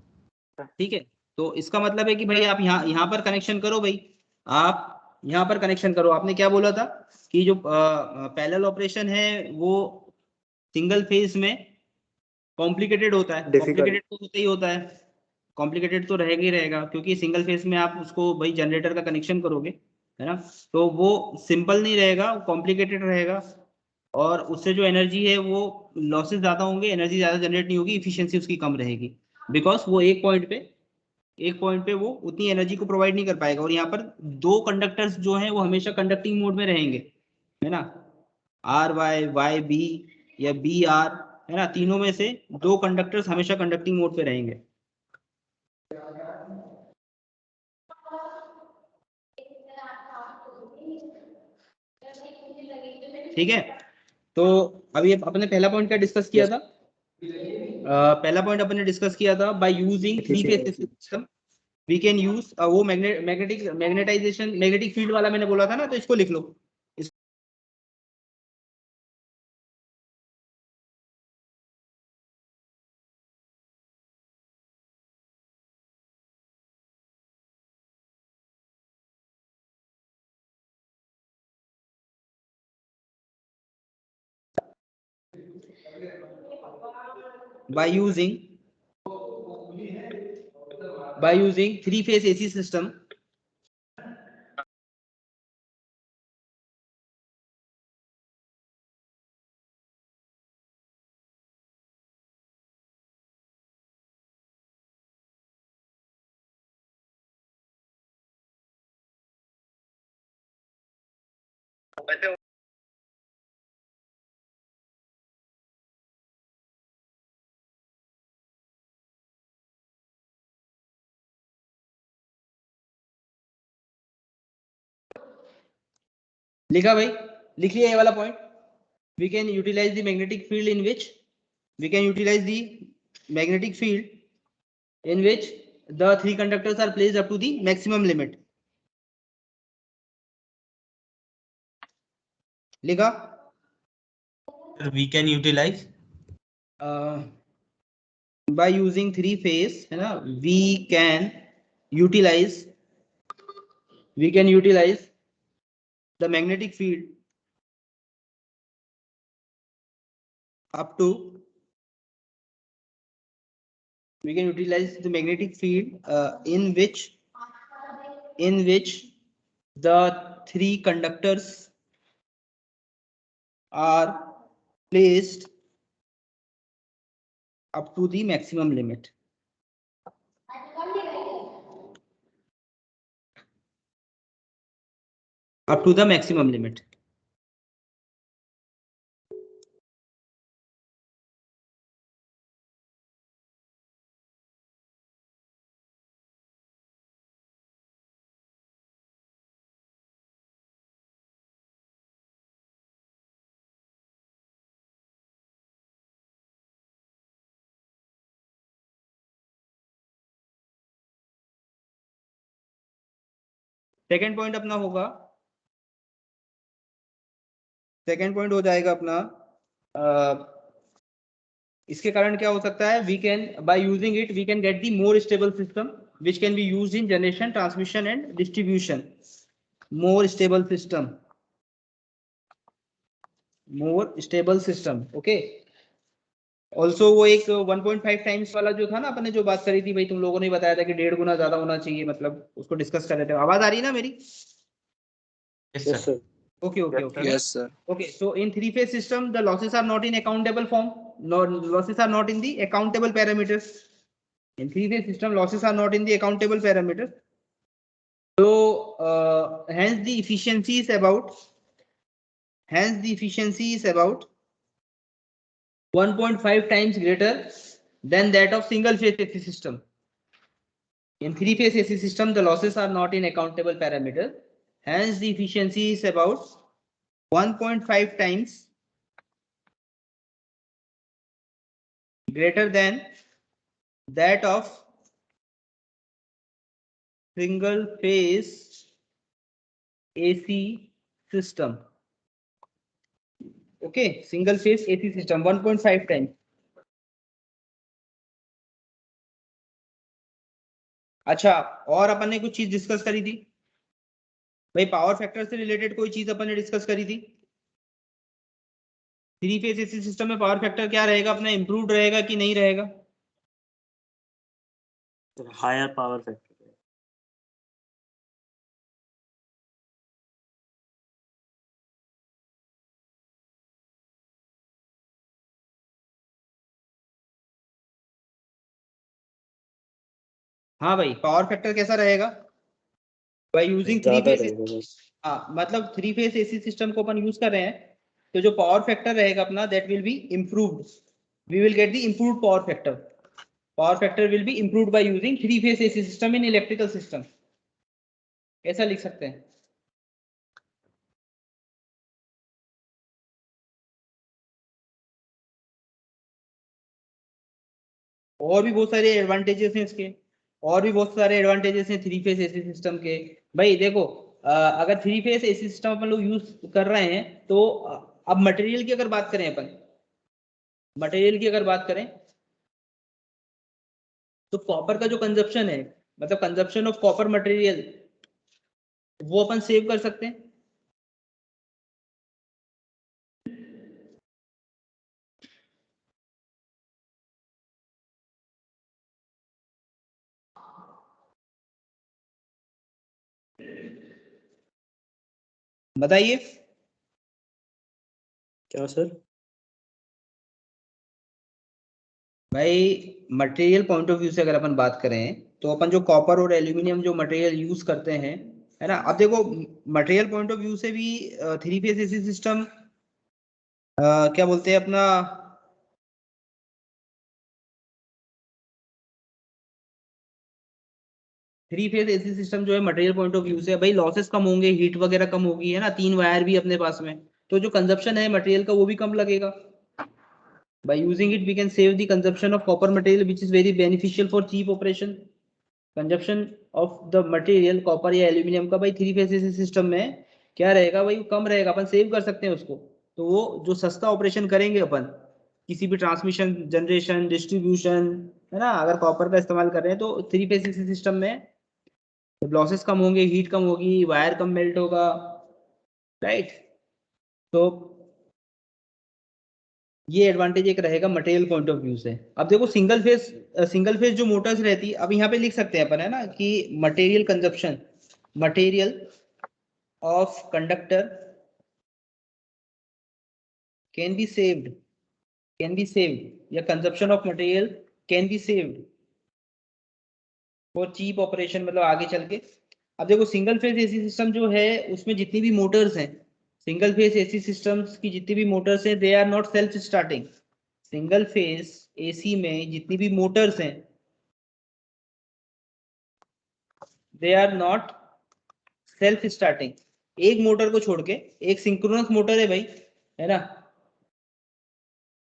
ठीक है, तो इसका मतलब है कि भाई आप यहाँ पर कनेक्शन करो भाई, आप यहाँ पर कनेक्शन करो। आपने क्या बोला था कि जो पैरेलल ऑपरेशन है वो सिंगल फेज में कॉम्प्लिकेटेड होता है। कॉम्प्लिकेटेड तो होता ही होता है, कॉम्प्लिकेटेड तो रहेगा ही रहेगा, क्योंकि सिंगल फेज में आप उसको भाई जनरेटर का कनेक्शन करोगे, है ना, तो वो सिंपल नहीं रहेगा, कॉम्प्लिकेटेड रहेगा, और उससे जो एनर्जी है वो लॉसेस ज्यादा होंगे, एनर्जी ज्यादा जनरेट नहीं होगी, इफिशियंसी उसकी कम रहेगी, बिकॉज वो एक पॉइंट पे वो उतनी एनर्जी को प्रोवाइड नहीं कर पाएगा। और यहाँ पर दो कंडक्टर्स जो हैं वो हमेशा कंडक्टिंग मोड में रहेंगे, है ना, आर वाई वाई बी या बी आर, है ना, तीनों में से दो कंडक्टर्स हमेशा कंडक्टिंग मोड पे रहेंगे। ठीक है, तो अभी अपने पहला पॉइंट क्या डिस्कस किया था? पहला पॉइंट अपने डिस्कस किया था by using three phase system we can use वो मैग्नेटिक फील्ड वाला मैंने बोला था ना, तो इसको लिख लो। by using 3-phase AC system, लिखा भाई, लिख लिया ये वाला point. We can utilize the magnetic field in which the three conductors are placed up to the maximum limit. लिखा? We can utilize by using 3-phase, है ना, we can utilize the magnetic field up to in which the three conductors are placed up to the maximum limit. Up to the maximum limit. Second point अपना होगा, second point हो जाएगा अपना इसके कारण क्या हो सकता है, we can by using it we can get the more stable system which can be used in generation, transmission and distribution. More stable system. Okay. Also वो एक 1.5 टाइम्स वाला जो था ना अपने जो बात करी थी भाई, तुम लोगों ने बताया था कि 1.5 गुना ज्यादा होना चाहिए, मतलब उसको डिस्कस कर रहे थे. आवाज आ रही है ना मेरी? yes sir. Okay. Yes, sir. Okay, so in three-phase system, the losses are not in accountable form. No, losses are not in the accountable parameters. In three-phase system, losses are not in the accountable parameters. So, hence the efficiency is about 1.5 times greater than that of single-phase AC system. In three-phase AC system, the losses are not in accountable parameters. Hence, the efficiency is about 1.5 times greater than that of single phase AC system. Okay, single phase AC system 1.5 times. अच्छा, और अपन ने कुछ चीज discuss करी थी भाई, power factor से related कोई चीज अपन ने डिस्कस करी थी. थ्री फेज एसी सिस्टम में पावर फैक्टर क्या रहेगा अपना, इंप्रूव्ड रहेगा कि नहीं रहेगा? Higher power factor. हाँ भाई, पावर फैक्टर कैसा रहेगा बाय यूजिंग थ्री फेज? हाँ, मतलब थ्री फेज एसी सिस्टम को अपन यूज कर रहे हैं तो जो पावर फैक्टर रहेगा अपना that will be improved. We will get the improved power factor. Power factor will be improved by using three phase AC system in electrical system. ऐसा लिख सकते हैं. और भी बहुत सारे एडवांटेजेस हैं इसके, और भी बहुत सारे एडवांटेजेस हैं थ्री फेज एसी सिस्टम के. भाई देखो, अगर थ्री फेज एसी सिस्टम अपन लोग यूज कर रहे हैं तो अब मटेरियल की अगर बात करें तो कॉपर का जो कंजप्शन है, मतलब कंजप्शन ऑफ कॉपर मटेरियल, वो अपन सेव कर सकते हैं. बताइए। क्या सर? भाई मटेरियल पॉइंट ऑफ व्यू से अगर अपन बात करें तो अपन जो कॉपर और एल्यूमिनियम जो मटेरियल यूज करते हैं, है ना, अब देखो मटेरियल पॉइंट ऑफ व्यू से भी थ्री फेज एसी सिस्टम क्या बोलते हैं अपना, थ्री फेज एसी सिस्टम जो है मटेरियल पॉइंट ऑफ व्यू से भाई लॉसेस कम होंगे, हीट वगैरह कम होगी, है ना, 3 वायर भी अपने पास में, तो जो कंजप्शन है मटेरियल का वो भी कम लगेगा। By using it, we can save the consumption of copper material, which is very beneficial for cheap operation. Consumption of the material copper या एल्यूमिनियम का भाई थ्री फेज एसी सिस्टम में क्या रहेगा भाई, वो कम रहेगा, अपन सेव कर सकते हैं उसको। तो वो जो सस्ता ऑपरेशन करेंगे अपन किसी भी ट्रांसमिशन जनरेशन डिस्ट्रीब्यूशन, है ना, अगर कॉपर का इस्तेमाल कर रहे हैं तो थ्री फेज एसी सिस्टम में लॉसेस कम होंगे, हीट कम होगी, वायर कम मेल्ट होगा, राइट। तो ये एडवांटेज एक रहेगा मटेरियल पॉइंट ऑफ व्यू से। अब देखो सिंगल फेज जो मोटर्स रहती है, अब यहाँ पे लिख सकते हैं अपन, है ना, कि material consumption, material of conductor can be saved या consumption of material can be saved for cheap operation, मतलब आगे चल के। अब देखो सिंगल फेज एसी सिस्टम जो है उसमें जितनी भी मोटर्स हैं, सिंगल फेज एसी सिस्टम्स की जितनी भी मोटर्स हैं, they are not self starting. Single phase AC में जितनी भी मोटर्स हैं they are not self starting. एक मोटर को छोड़ के, एक सिंक्रोनस मोटर है भाई, है ना,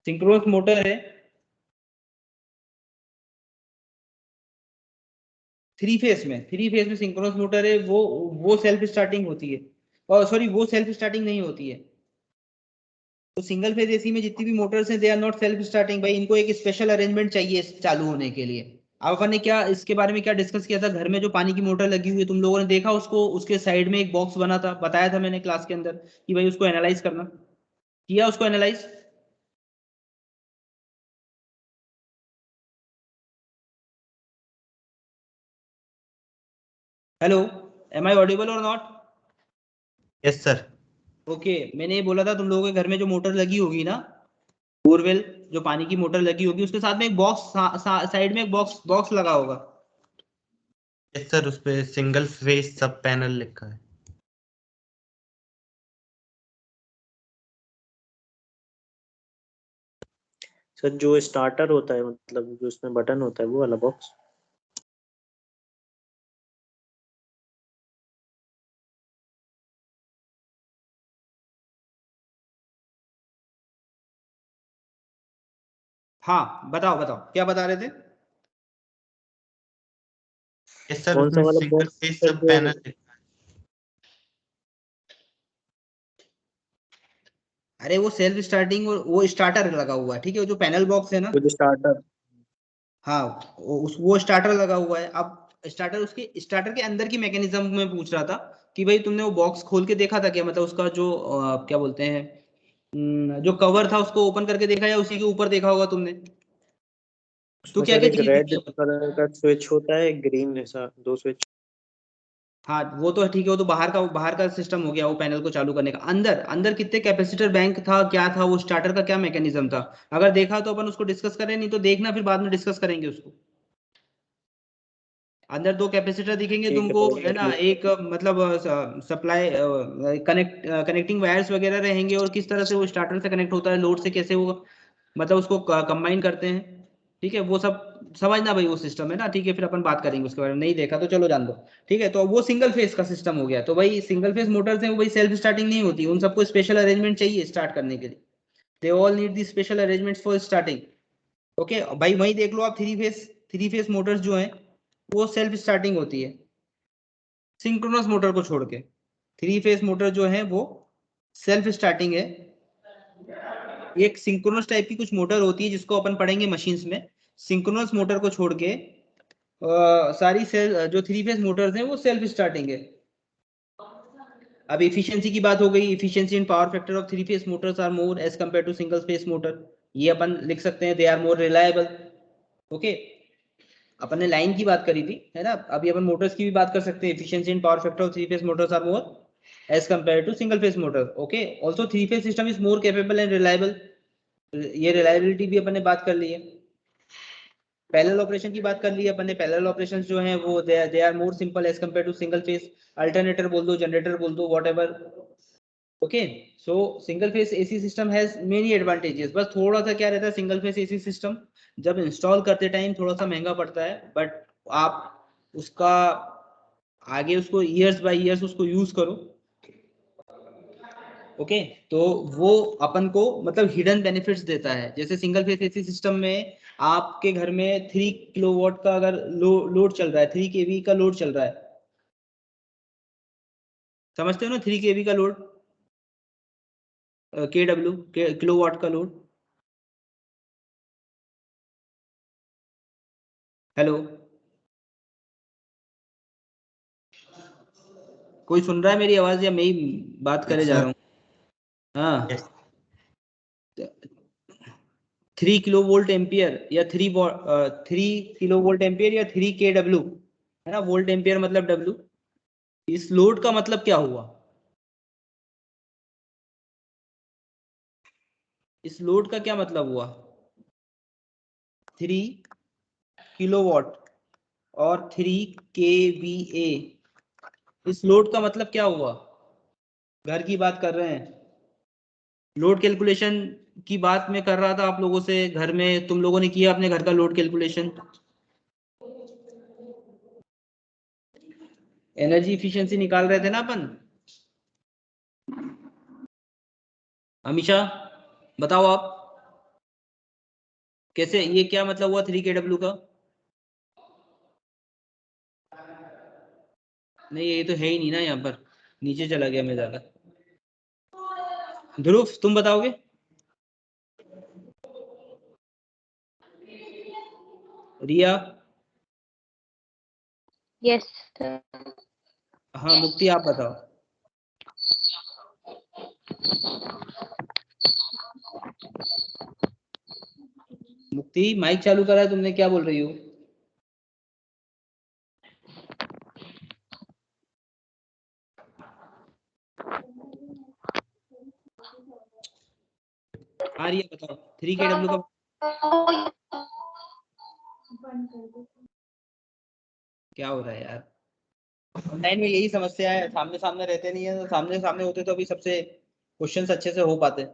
सिंक्रोनस मोटर है थ्री फेज में सिंक्रोनस मोटर है, वो सेल्फ स्टार्टिंग होती है, और सॉरी वो सेल्फ स्टार्टिंग नहीं होती है। तो सिंगल फेज एसी में जितनी भी मोटर्स हैं they are not self starting भाई, इनको एक स्पेशल अरेंजमेंट चाहिए चालू होने के लिए। अब अपन ने क्या इसके बारे में क्या डिस्कस किया था, घर में जो पानी की मोटर लगी हुई है तुम लोगों ने देखा उसको, उसके साइड में एक बॉक्स बना था, बताया था मैंने क्लास के अंदर कि भाई उसको एनालाइज करना, किया उसको analyze. Hello, am I audible और नॉट? Yes sir. ओके, मैंने ये बोला था तुम लोगों के घर में जो मोटर लगी होगी ना, बोरवेल जो पानी की मोटर लगी होगी, उसके साथ में एक बॉक्स साइड में एक बॉक्स लगा होगा। यस सर, उस पे सिंगल फेज सब पैनल लिखा है। सर जो स्टार्टर होता है, मतलब जो उसमें बटन होता है, वो वाला बॉक्स। हाँ बताओ बताओ क्या बता रहे थे। यस सर, कौन सा उसमें वाला सिंगल बॉक्स फेज सर सब जो? पैनल लिखा है। अरे वो सेल्फ स्टार्टिंग और वो स्टार्टर लगा हुआ है, ठीक है, जो पैनल बॉक्स है ना, वो जो स्टार्टर। हाँ वो स्टार्टर लगा हुआ है। अब स्टार्टर, उसके स्टार्टर के अंदर की मैकेनिज्म में पूछ रहा था कि भाई तुमने वो बॉक्स खोल के देखा था क्या, मतलब उसका जो क्या बोलते हैं, जो कवर था उसको ओपन करके देखा या उसी के ऊपर देखा होगा तुमने, तो उसमें क्या सर क्या एक चीज रेड दिखी अपन? कलर का स्विच होता है, ग्रीन ऐसा, दो स्विच। हाँ वो तो ठीक है, वो तो बाहर का सिस्टम हो गया वो पैनल को चालू करने का। अंदर अंदर कितने कैपेसिटर बैंक था, क्या था वो स्टार्टर का, क्या मैकेनिज्म था, अगर देखा तो अपन उसको डिस्कस करें, नहीं तो देखना फिर बाद में डिस्कस करेंगे उसको। अंदर दो कैपेसिटर दिखेंगे ठीक है तुमको, सर, है ना, बताइए। एक मतलब सप्लाई कनेक्टिंग वायर्स वगैरह रहेंगे, और किस तरह से वो स्टार्टर से कनेक्ट होता है, लोड से कैसे वो मतलब उसको कंबाइन करते हैं, ठीक है, वो सब समझना भाई, वो सिस्टम है ना, ठीक है, फिर अपन बात करेंगे उसके बारे में, नहीं देखा तो चलो जान दो। ठीक है, तो वो सिंगल फेज का सिस्टम हो गया। तो भाई सिंगल फेज मोटर्स हैं वो भाई सेल्फ स्टार्टिंग नहीं होती, उन सबको स्पेशल अरेंजमेंट चाहिए स्टार्ट करने के लिए, they all need the special arrangement for starting. Okay भाई, वही देख लो आप, थ्री फेज मोटर्स जो हैं वो सेल्फ स्टार्टिंग होती है सिंक्रोनस मोटर को छोड़ के। थ्री फेज मोटर जो है वो सेल्फ स्टार्टिंग है। एक सिंक्रोनस टाइप की कुछ मोटर होती है जिसको अपन पढ़ेंगे मशीन्स में, सिंक्रोनस मोटर को छोड़ के सारी जो थ्री फेज मोटर्स हैं वो सेल्फ स्टार्टिंग है। अब इफिशियंसी की बात हो गई, efficiency in power factor of three phase motors are more as compare to single phase motor, ये अपन लिख सकते हैं, they are more reliable. Okay, अपन ने लाइन की बात करी थी, है ना, अभी अपन मोटर्स की भी बात कर सकते हैं, efficiency in power factor of three phase motors are more as compared to single phase motor. Okay, also three phase system is more capable and reliable. ये reliability भी अपन ने बात कर ली है. पैरेलल ऑपरेशन की बात कर ली है अपन ने. पैरेलल ऑपरेशंस जो हैं वो they are more simple as compare to single phase. Alternator बोल दो, जनरेटर बोल दो, whatever. Okay, so single phase AC system has many advantages. बस थोड़ा सा क्या रहता है सिंगल फेज एसी सिस्टम, जब इंस्टॉल करते टाइम थोड़ा सा महंगा पड़ता है, बट आप उसका आगे उसको ईयर्स बाय ईयर्स उसको यूज करो. ओके, तो वो अपन को मतलब हिडन बेनिफिट्स देता है. जैसे सिंगल फेज एसी सिस्टम में आपके घर में 3 किलोवाट का अगर लोड चल रहा है, 3 केवी का लोड चल रहा है, समझते हो ना, 3 केवी का लोड, केडब्ल्यू किलोवाट का लोड. हेलो, कोई सुन रहा है मेरी आवाज या मैं ही बात करे जा रहा हूँ? हाँ, 3 किलो वोल्ट एम्पियर या 3 किलो वोल्ट एम्पियर या 3 केडब्ल्यू है ना. वोल्ट एम्पियर मतलब डब्ल्यू. इस लोड का मतलब क्या हुआ? इस लोड का क्या मतलब हुआ? 3 किलोवाट और 3 केवीए. इस लोड का मतलब क्या हुआ? घर की बात कर रहे हैं, लोड कैलकुलेशन की बात मैं कर रहा था आप लोगों से. घर में तुम लोगों ने किया अपने घर का लोड कैलकुलेशन? एनर्जी इफिशिएंसी निकाल रहे थे ना अपन. अमीशा बताओ आप कैसे, ये क्या मतलब हुआ 3 केडब्ल्यू का? नहीं, ये तो है ही नहीं ना, यहाँ पर नीचे चला गया मैं ज्यादा. ध्रुव तुम बताओगे? रिया? यस. हाँ, मुक्ति आप बताओ. मुक्ति माइक चालू करा है तुमने, क्या बोल रही हो? हाँ रिया बताओ, 3 केडब्ल्यू का क्या हो रहा है यार? ऑनलाइन में यही समस्या है, सामने सामने रहते नहीं है. तो सामने सामने होते तो अभी सबसे क्वेश्चंस अच्छे से हो पाते.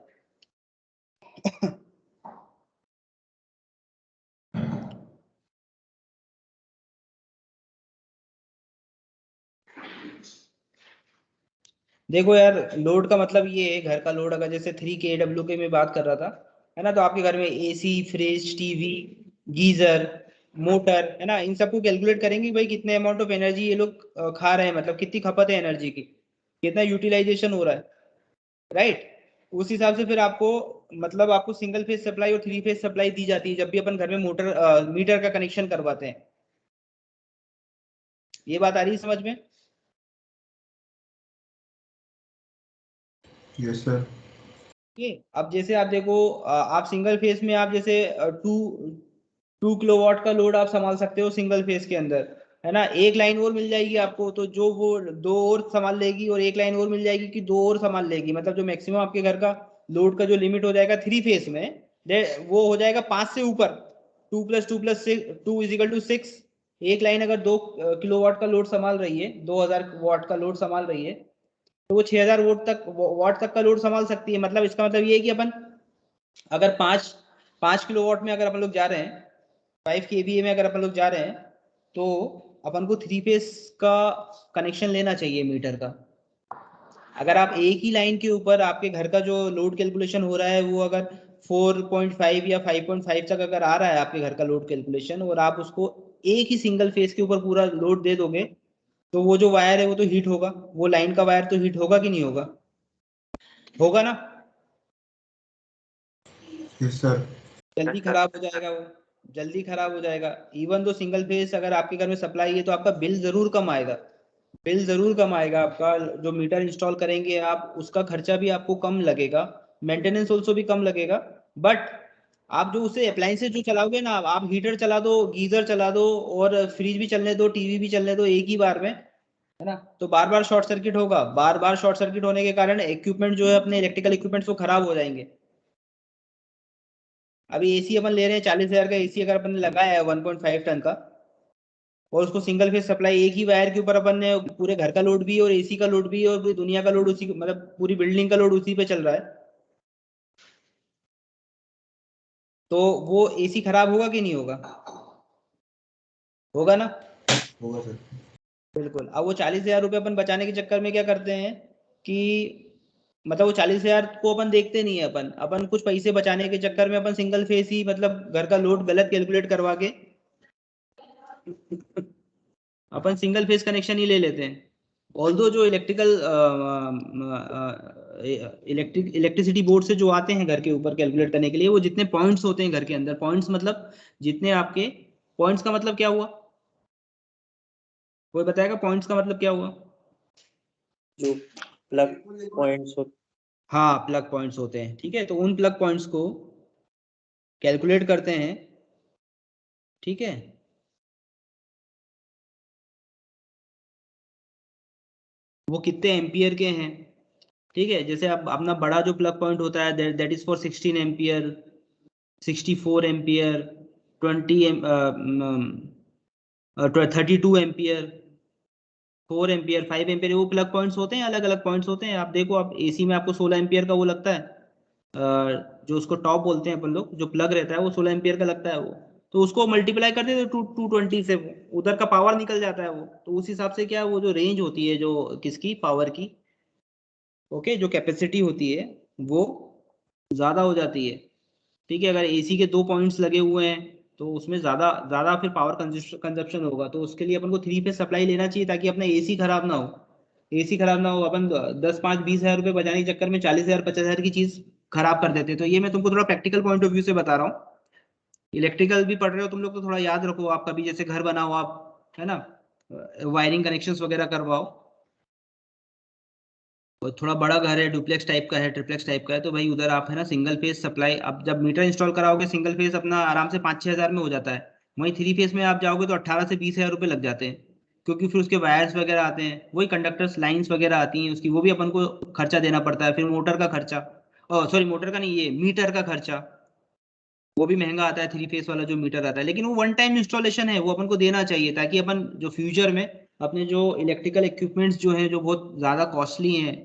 देखो यार, लोड का मतलब ये है, घर का लोड अगर जैसे 3 केडब्ल्यू के मैं बात कर रहा था है ना, तो आपके घर में AC, fridge, TV, geyser, motor है ना, इन सबको कैलकुलेट करेंगे भाई कितने अमाउंट ऑफ एनर्जी ये लोग खा रहे हैं, मतलब कितनी खपत है एनर्जी की, कितना यूटिलाइजेशन हो रहा है, राइट. उस हिसाब से फिर आपको मतलब आपको सिंगल फेज सप्लाई और 3 फेज सप्लाई दी जाती है जब भी अपन घर में मोटर मीटर का कनेक्शन करवाते हैं. ये बात आ रही है समझ में? Yes sir. ये अब जैसे आप देखो, आप सिंगल फेज में आप जैसे 2 किलोवाट का लोड आप संभाल सकते हो सिंगल फेज के अंदर है ना. एक लाइन और मिल जाएगी आपको तो जो वो 2 और संभाल लेगी, और एक लाइन और मिल जाएगी कि 2 और संभाल लेगी. मतलब जो मैक्सिमम आपके घर का लोड का जो लिमिट हो जाएगा 3 फेज में, वो हो जाएगा 5 से ऊपर. 2 + 2 + 2 = 6. एक लाइन अगर 2 किलोवाट का लोड संभाल रही है, 2000 वाट का लोड संभाल रही है, तो वो 6000 वाट तक का लोड संभाल सकती है. मतलब इसका मतलब ये है कि अपन अगर 5 किलोवाट में अगर अपन लोग जा रहे हैं, 5 केवीए में अगर अपन लोग जा रहे हैं, तो अपन को 3 फेज का कनेक्शन लेना चाहिए मीटर का. अगर आप एक ही लाइन के ऊपर आपके घर का जो लोड कैलकुलेशन हो रहा है वो अगर 4.5 या 5.5 तक अगर आ रहा है आपके घर का लोड कैलकुलेशन, और आप उसको एक ही सिंगल फेज के ऊपर पूरा लोड दे दोगे, तो वो जो वायर है वो तो हीट होगा, वो लाइन का वायर तो हीट होगा कि नहीं होगा? होगा ना. Yes sir. जल्दी खराब हो जाएगा वो, जल्दी खराब हो जाएगा. इवन दो सिंगल फेज अगर आपके घर में सप्लाई है तो आपका बिल जरूर कम आएगा, बिल जरूर कम आएगा. आपका जो मीटर इंस्टॉल करेंगे आप, उसका खर्चा भी आपको कम लगेगा, मेंटेनेंस ऑल्सो भी कम लगेगा. बट आप जो उसे अप्लायंसेज जो चलाओगे ना, आप हीटर चला दो, गीजर चला दो, और फ्रिज भी चलने दो, टीवी भी चलने दो एक ही बार में, है ना। तो बार बार शॉर्ट सर्किट होगा, बार बार शॉर्ट सर्किट होने के कारण इक्विपमेंट जो है अपने इलेक्ट्रिकल इक्विपमेंट्स वो खराब हो जाएंगे। अभी एसी अपन ले रहे हैं 40,000 का एसी अगर अपन ने लगाया है 1.5 टन का, और उसको सिंगल फेज सप्लाई एक ही वायर के ऊपर अपन ने, पूरे घर का लोड भी और एसी का लोड भी और पूरी दुनिया का लोड उसी, मतलब पूरी बिल्डिंग का लोड उसी पे चल रहा है, तो वो एसी खराब होगा कि नहीं होगा? होगा ना। होगा सर। बिल्कुल। अब वो 40,000 रुपये अपन बचाने के चक्कर में क्या करते हैं कि मतलब वो 40,000 को अपन देखते नहीं है, अपन कुछ पैसे बचाने के चक्कर में अपन सिंगल फेस ही, मतलब घर का लोड गलत कैलकुलेट करवा के अपन सिंगल फेस कनेक्शन ही ले लेते हैं। ऑल्दो जो इलेक्ट्रिसिटी बोर्ड से जो आते हैं घर के ऊपर कैलकुलेट करने के लिए, वो जितने पॉइंट्स होते हैं घर के अंदर, पॉइंट्स मतलब जितने आपके पॉइंट्स का मतलब क्या हुआ, कोई बताएगा पॉइंट्स का मतलब क्या हुआ? जो प्लग पॉइंट्स होते, हाँ, प्लग पॉइंट्स होते हैं, ठीक है। तो उन प्लग पॉइंट्स को कैलकुलेट करते हैं, ठीक है। वो कितने एम्पियर के हैं, ठीक है। जैसे अब अपना बड़ा जो प्लग पॉइंट होता है that is for 16 ampere, 64 ampere, 32 ampere, 4 ampere, 5 ampere, वो प्लग पॉइंट्स होते हैं, अलग अलग पॉइंट्स होते हैं। आप देखो, आप एसी में आपको 16 एम्पियर का वो लगता है, जो उसको टॉप बोलते हैं अपन लोग, जो प्लग रहता है वो 16 एम्पियर का लगता है वो, तो उसको मल्टीप्लाई कर देते 220 से, उधर का पावर निकल जाता है वो। तो उस हिसाब से क्या, वो जो रेंज होती है जो किसकी पावर की, ओके, जो कैपेसिटी होती है वो ज़्यादा हो जाती है, ठीक है। अगर एसी के 2 पॉइंट्स लगे हुए हैं तो उसमें ज़्यादा ज़्यादा फिर पावर कंजप्शन होगा, तो उसके लिए अपन को 3 फेज सप्लाई लेना चाहिए ताकि अपना एसी खराब ना हो। एसी खराब ना हो, अपन 10, 5, 20,000 रुपये बचाने के चक्कर में 40,000, 50,000 की चीज़ खराब कर देते हैं। तो ये मैं तुमको थोड़ा प्रैक्टिकल पॉइंट ऑफ व्यू से बता रहा हूँ। इलेक्ट्रिकल भी पढ़ रहे हो तुम लोग तो थोड़ा याद रखो, आप कभी जैसे घर बनाओ आप, है ना, वायरिंग कनेक्शंस वगैरह करवाओ, और थोड़ा बड़ा घर है, डुप्लेक्स टाइप का है, ट्रिप्लेक्स टाइप का है, तो भाई उधर आप, है ना, सिंगल फेज सप्लाई, अब जब मीटर इंस्टॉल कराओगे सिंगल फेज अपना आराम से 5-6 हज़ार में हो जाता है। वहीं 3 फेज में आप जाओगे तो 18 से 20,000 रुपये लग जाते हैं, क्योंकि फिर उसके वायर्स वगैरह आते हैं, वही कंडक्टर्स लाइन्स वगैरह आती हैं उसकी, वो भी अपन को खर्चा देना पड़ता है। फिर मोटर का खर्चा, सॉरी मोटर का नहीं, ये मीटर का खर्चा, वो भी महंगा आता है 3 फेज वाला जो मीटर आता है। लेकिन वो वन टाइम इंस्टॉलेशन है, वो अपन को देना चाहिए ताकि अपन जो फ्यूचर में अपने जो इलेक्ट्रिकल इक्विपमेंट्स जो हैं जो बहुत ज़्यादा कॉस्टली हैं,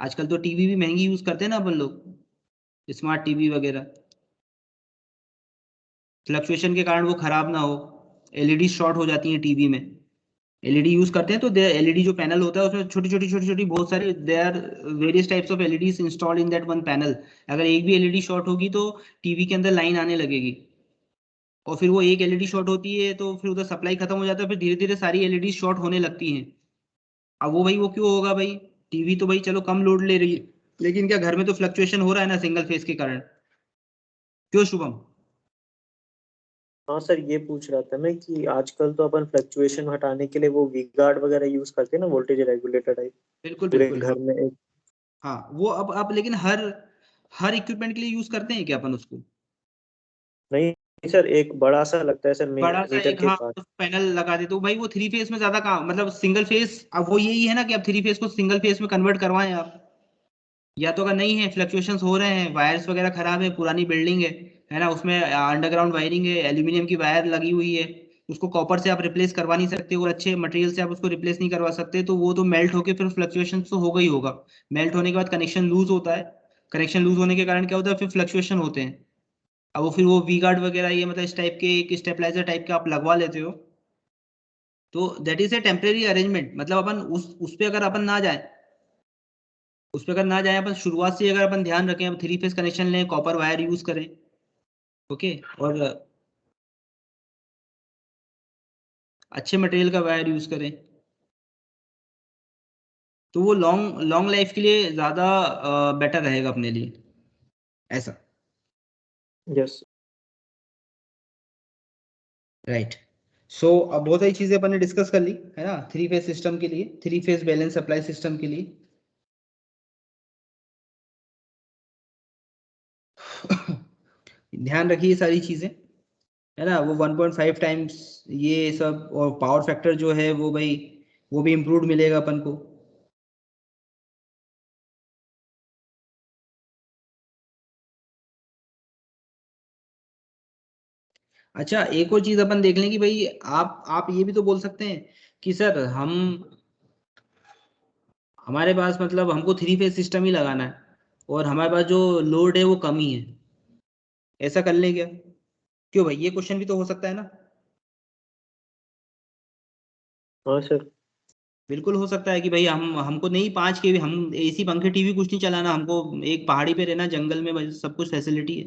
आजकल तो टीवी भी महंगी यूज करते हैं ना अपन लोग, स्मार्ट टीवी वगैरह, फ्लक्चुएशन के कारण वो खराब ना हो। एलईडी शॉर्ट हो जाती हैं टीवी में, एलईडी यूज करते हैं तो एलईडी जो पैनल होता है उसमें छोटी छोटी बहुत सारी, they are various types of LEDs installed in that one panel. अगर एक भी एलईडी शॉर्ट होगी तो टीवी के अंदर लाइन आने लगेगी, और फिर वो एक एलईडी शॉर्ट होती है तो फिर उधर सप्लाई खत्म हो जाता है, फिर धीरे धीरे सारी एलईडी शॉर्ट होने लगती हैं। अब वो भाई वो क्यों होगा भाई, टीवी तो भाई चलो कम लोड ले रही है, लेकिन क्या घर में तो फ्लक्चुएशन हो रहा है ना सिंगल फेज के कारण, क्यों शुभम? हाँ सर ये पूछ रहा था मैं कि आजकल तो अपन फ्लक्चुएशन हटाने के लिए वो वी गार्ड वगैरह यूज करते हैं ना, वोल्टेज रेगुलेटर टाइप, बिल्कुल पूरे बिल्कुल, घर हाँ। में एक। हाँ, वो अब लेकिन हर हर इक्विपमेंट के लिए यूज करते हैं क्या अपन उसको? नहीं सर, एक बड़ा सा लगता है सर बड़ा सा मीटर एक, के हाँ, पास। पैनल लगा दे तो भाई वो 3 फेज में ज्यादा काम, मतलब सिंगल फेज, अब वो यही है ना कि अब 3 फेज को सिंगल फेज में कन्वर्ट करवाएं आप, या तो अगर नहीं है, फ्लक्चुएशंस हो रहे हैं, वायर्स वगैरह खराब है, पुरानी बिल्डिंग है ना, उसमें अंडरग्राउंड वायरिंग है, एल्यूमिनियम की वायर लगी हुई है, उसको कॉपर से आप रिप्लेस करवा नहीं सकते और अच्छे मटेरियल से आप उसको रिप्लेस नहीं करवा सकते, तो वो तो मेल्ट होके फिर फ्लक्चुएशन तो होगा ही होगा। मेल्ट होने के बाद कनेक्शन लूज होता है, कनेक्शन लूज होने के कारण क्या होता है, फिर फ्लक्चुएशन होते हैं। अब वो फिर वो वी गार्ड वगैरह ये मतलब इस टाइप के एक स्टेबलाइजर टाइप का आप लगवा लेते हो, तो that is a temporary arrangement. मतलब अपन उस पे अगर अपन ना जाए, उस पर अगर ना जाए अपन, शुरुआत से अगर अपन ध्यान रखें, अब 3 फेज कनेक्शन लें, कॉपर वायर यूज करें, ओके, और अच्छे मटेरियल का वायर यूज करें, तो वो लॉन्ग लॉन्ग लाइफ के लिए ज़्यादा बेटर रहेगा अपने लिए, ऐसा। यस। राइट। सो अब बहुत सारी चीज़ें अपन ने डिस्कस कर ली, है ना, 3 फेज सिस्टम के लिए, 3 फेज बैलेंस सप्लाई सिस्टम के लिए। ध्यान रखिए सारी चीज़ें, है ना, वो 1.5 टाइम्स ये सब, और पावर फैक्टर जो है वो भाई वो भी इम्प्रूव्ड मिलेगा अपन को। अच्छा एक और चीज अपन देख लें कि भाई आप ये भी तो बोल सकते हैं कि सर हमारे पास मतलब हमको 3 फेज सिस्टम ही लगाना है और हमारे पास जो लोड है वो कम ही है, ऐसा कर लें क्या? क्यों भाई, ये क्वेश्चन भी तो हो सकता है ना। हाँ सर। बिल्कुल हो सकता है कि भाई हमको नहीं 5 के हम एसी पंखे टीवी कुछ नहीं चलाना, हमको एक पहाड़ी पे रहना, जंगल में सब कुछ फैसिलिटी है।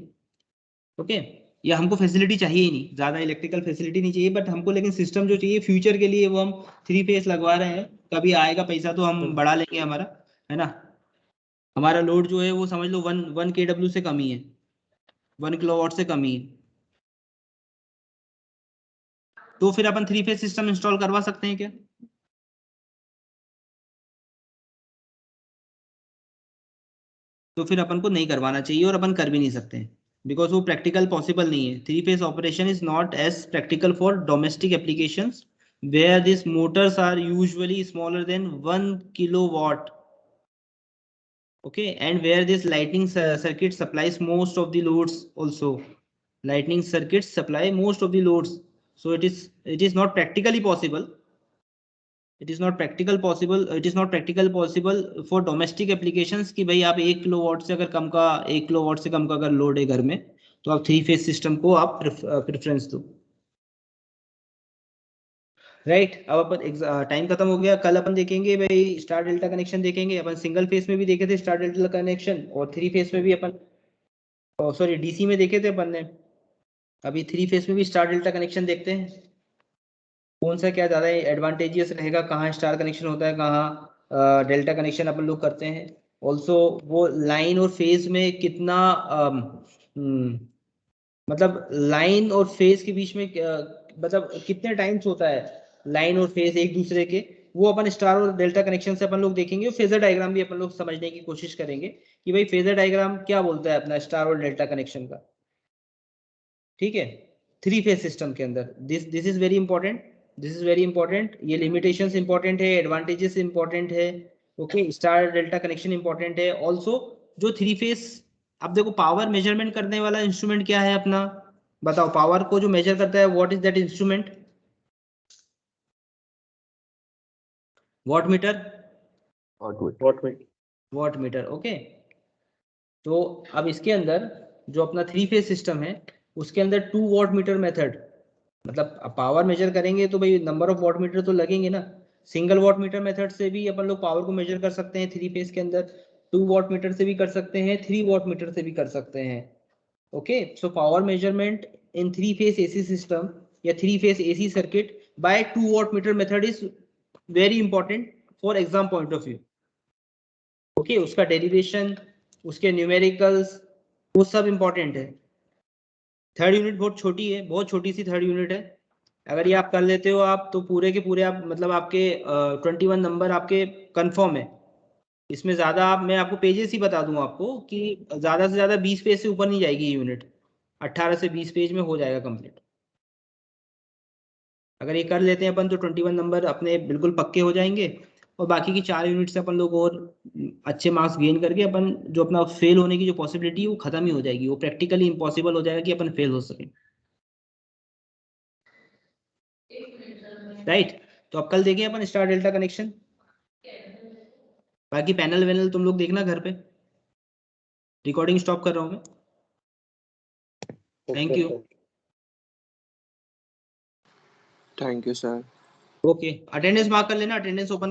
ओके, या हमको फैसिलिटी चाहिए ही नहीं, ज्यादा इलेक्ट्रिकल फैसिलिटी नहीं चाहिए, बट हमको लेकिन सिस्टम जो चाहिए फ्यूचर के लिए वो हम 3 फेज लगवा रहे हैं, कभी आएगा पैसा तो हम बढ़ा लेंगे हमारा, है ना। हमारा लोड जो है वो समझ लो 1 kW से कम ही है, 1 किलोवाट से कम ही है, तो फिर अपन 3 फेज सिस्टम इंस्टॉल करवा सकते हैं क्या? तो फिर अपन को नहीं करवाना चाहिए और अपन कर भी नहीं सकते हैं, बिकॉज वो प्रैक्टिकल पॉसिबल नहीं है। 3 phase operation is not as practical for domestic applications where these motors are usually smaller than 1 kilowatt, okay, and where this lightning circuit supplies most of the loads also. Lightning circuits supply most of the loads, so it is not practically possible. It is not practical possible for domestic applications कि भाई आप 1 kilowatt से अगर कम का 1 kilowatt से कम का अगर load है घर में तो आप 3 फेज सिस्टम को आप प्रेफरेंस दो, राइट। अब अपन टाइम खत्म हो गया, कल अपन देखेंगे भाई स्टार डेल्टा कनेक्शन देखेंगे। अपन सिंगल फेज में भी देखे थे स्टार डेल्टा कनेक्शन, और 3 फेज में भी अपन सॉरी डीसी में देखे थे अपन ने। अभी 3 फेज में भी स्टार डेल्टा कनेक्शन देखते हैं, कौन सा क्या ज्यादा एडवांटेजियस रहेगा, कहाँ स्टार कनेक्शन होता है, कहाँ डेल्टा कनेक्शन अपन लोग करते हैं। ऑल्सो वो लाइन और फेज में कितना मतलब लाइन और फेज के बीच में मतलब कितने टाइम्स होता है लाइन और फेज एक दूसरे के, वो अपन स्टार और डेल्टा कनेक्शन से अपन लोग देखेंगे। और फेजर डायग्राम भी अपन लोग समझने की कोशिश करेंगे कि भाई फेजर डायग्राम क्या बोलता है अपना स्टार और डेल्टा कनेक्शन का, ठीक है, 3 फेज सिस्टम के अंदर। This is very important, this is very important. ये लिमिटेशंस इंपॉर्टेंट है, एडवांटेजेस इंपॉर्टेंट है, okay. Star delta connection important है ऑल्सो। जो 3 फेज, अब देखो पावर मेजरमेंट करने वाला इंस्ट्रूमेंट क्या है अपना, बताओ पावर को जो मेजर करता है what is that instrument? Watt meter, watt meter, okay. तो अब इसके अंदर जो अपना 3 फेज सिस्टम है उसके अंदर 2 वॉट मीटर मेथड, मतलब पावर मेजर करेंगे तो भाई नंबर ऑफ वॉट मीटर तो लगेंगे ना। सिंगल वॉट मीटर मेथड से भी अपन लोग पावर को मेजर कर सकते हैं 3 फेज के अंदर, 2 वॉट मीटर से भी कर सकते हैं, 3 वॉट मीटर से भी कर सकते हैं, okay. So power measurement in 3 phase AC system या 3 phase AC circuit by 2 watt meter method is very important for exam point of view, okay. उसका डेरिवेशन, उसके न्यूमेरिकल्स, वो सब इंपॉर्टेंट है। थर्ड यूनिट बहुत छोटी है, बहुत छोटी सी थर्ड यूनिट है, अगर ये आप कर लेते हो आप तो पूरे के पूरे आप मतलब आपके 21 नंबर आपके कंफर्म है। इसमें ज्यादा आप, मैं आपको पेजेस ही बता दूं आपको कि ज्यादा से ज्यादा 20 पेज से ऊपर नहीं जाएगी यूनिट, 18 से 20 पेज में हो जाएगा कंप्लीट। अगर ये कर लेते हैं अपन तो 21 नंबर अपने बिल्कुल पक्के हो जाएंगे, और बाकी की 4 यूनिट से अपन लोग और अच्छे मार्क्स गेन करके अपन जो अपना फेल होने की जो पॉसिबिलिटी है वो खत्म ही हो जाएगी, वो प्रैक्टिकली इम्पॉसिबल हो जाएगा कि अपन फेल हो सके, राइट। तो अब कल देखें अपन स्टार डेल्टा कनेक्शन, बाकी पैनल वैनल तुम लोग देखना घर पे। रिकॉर्डिंग स्टॉप कर रहा हूँ मैं, thank you. Thank you sir. Okay, attendance mark कर लेना, अटेंडेंस ओपन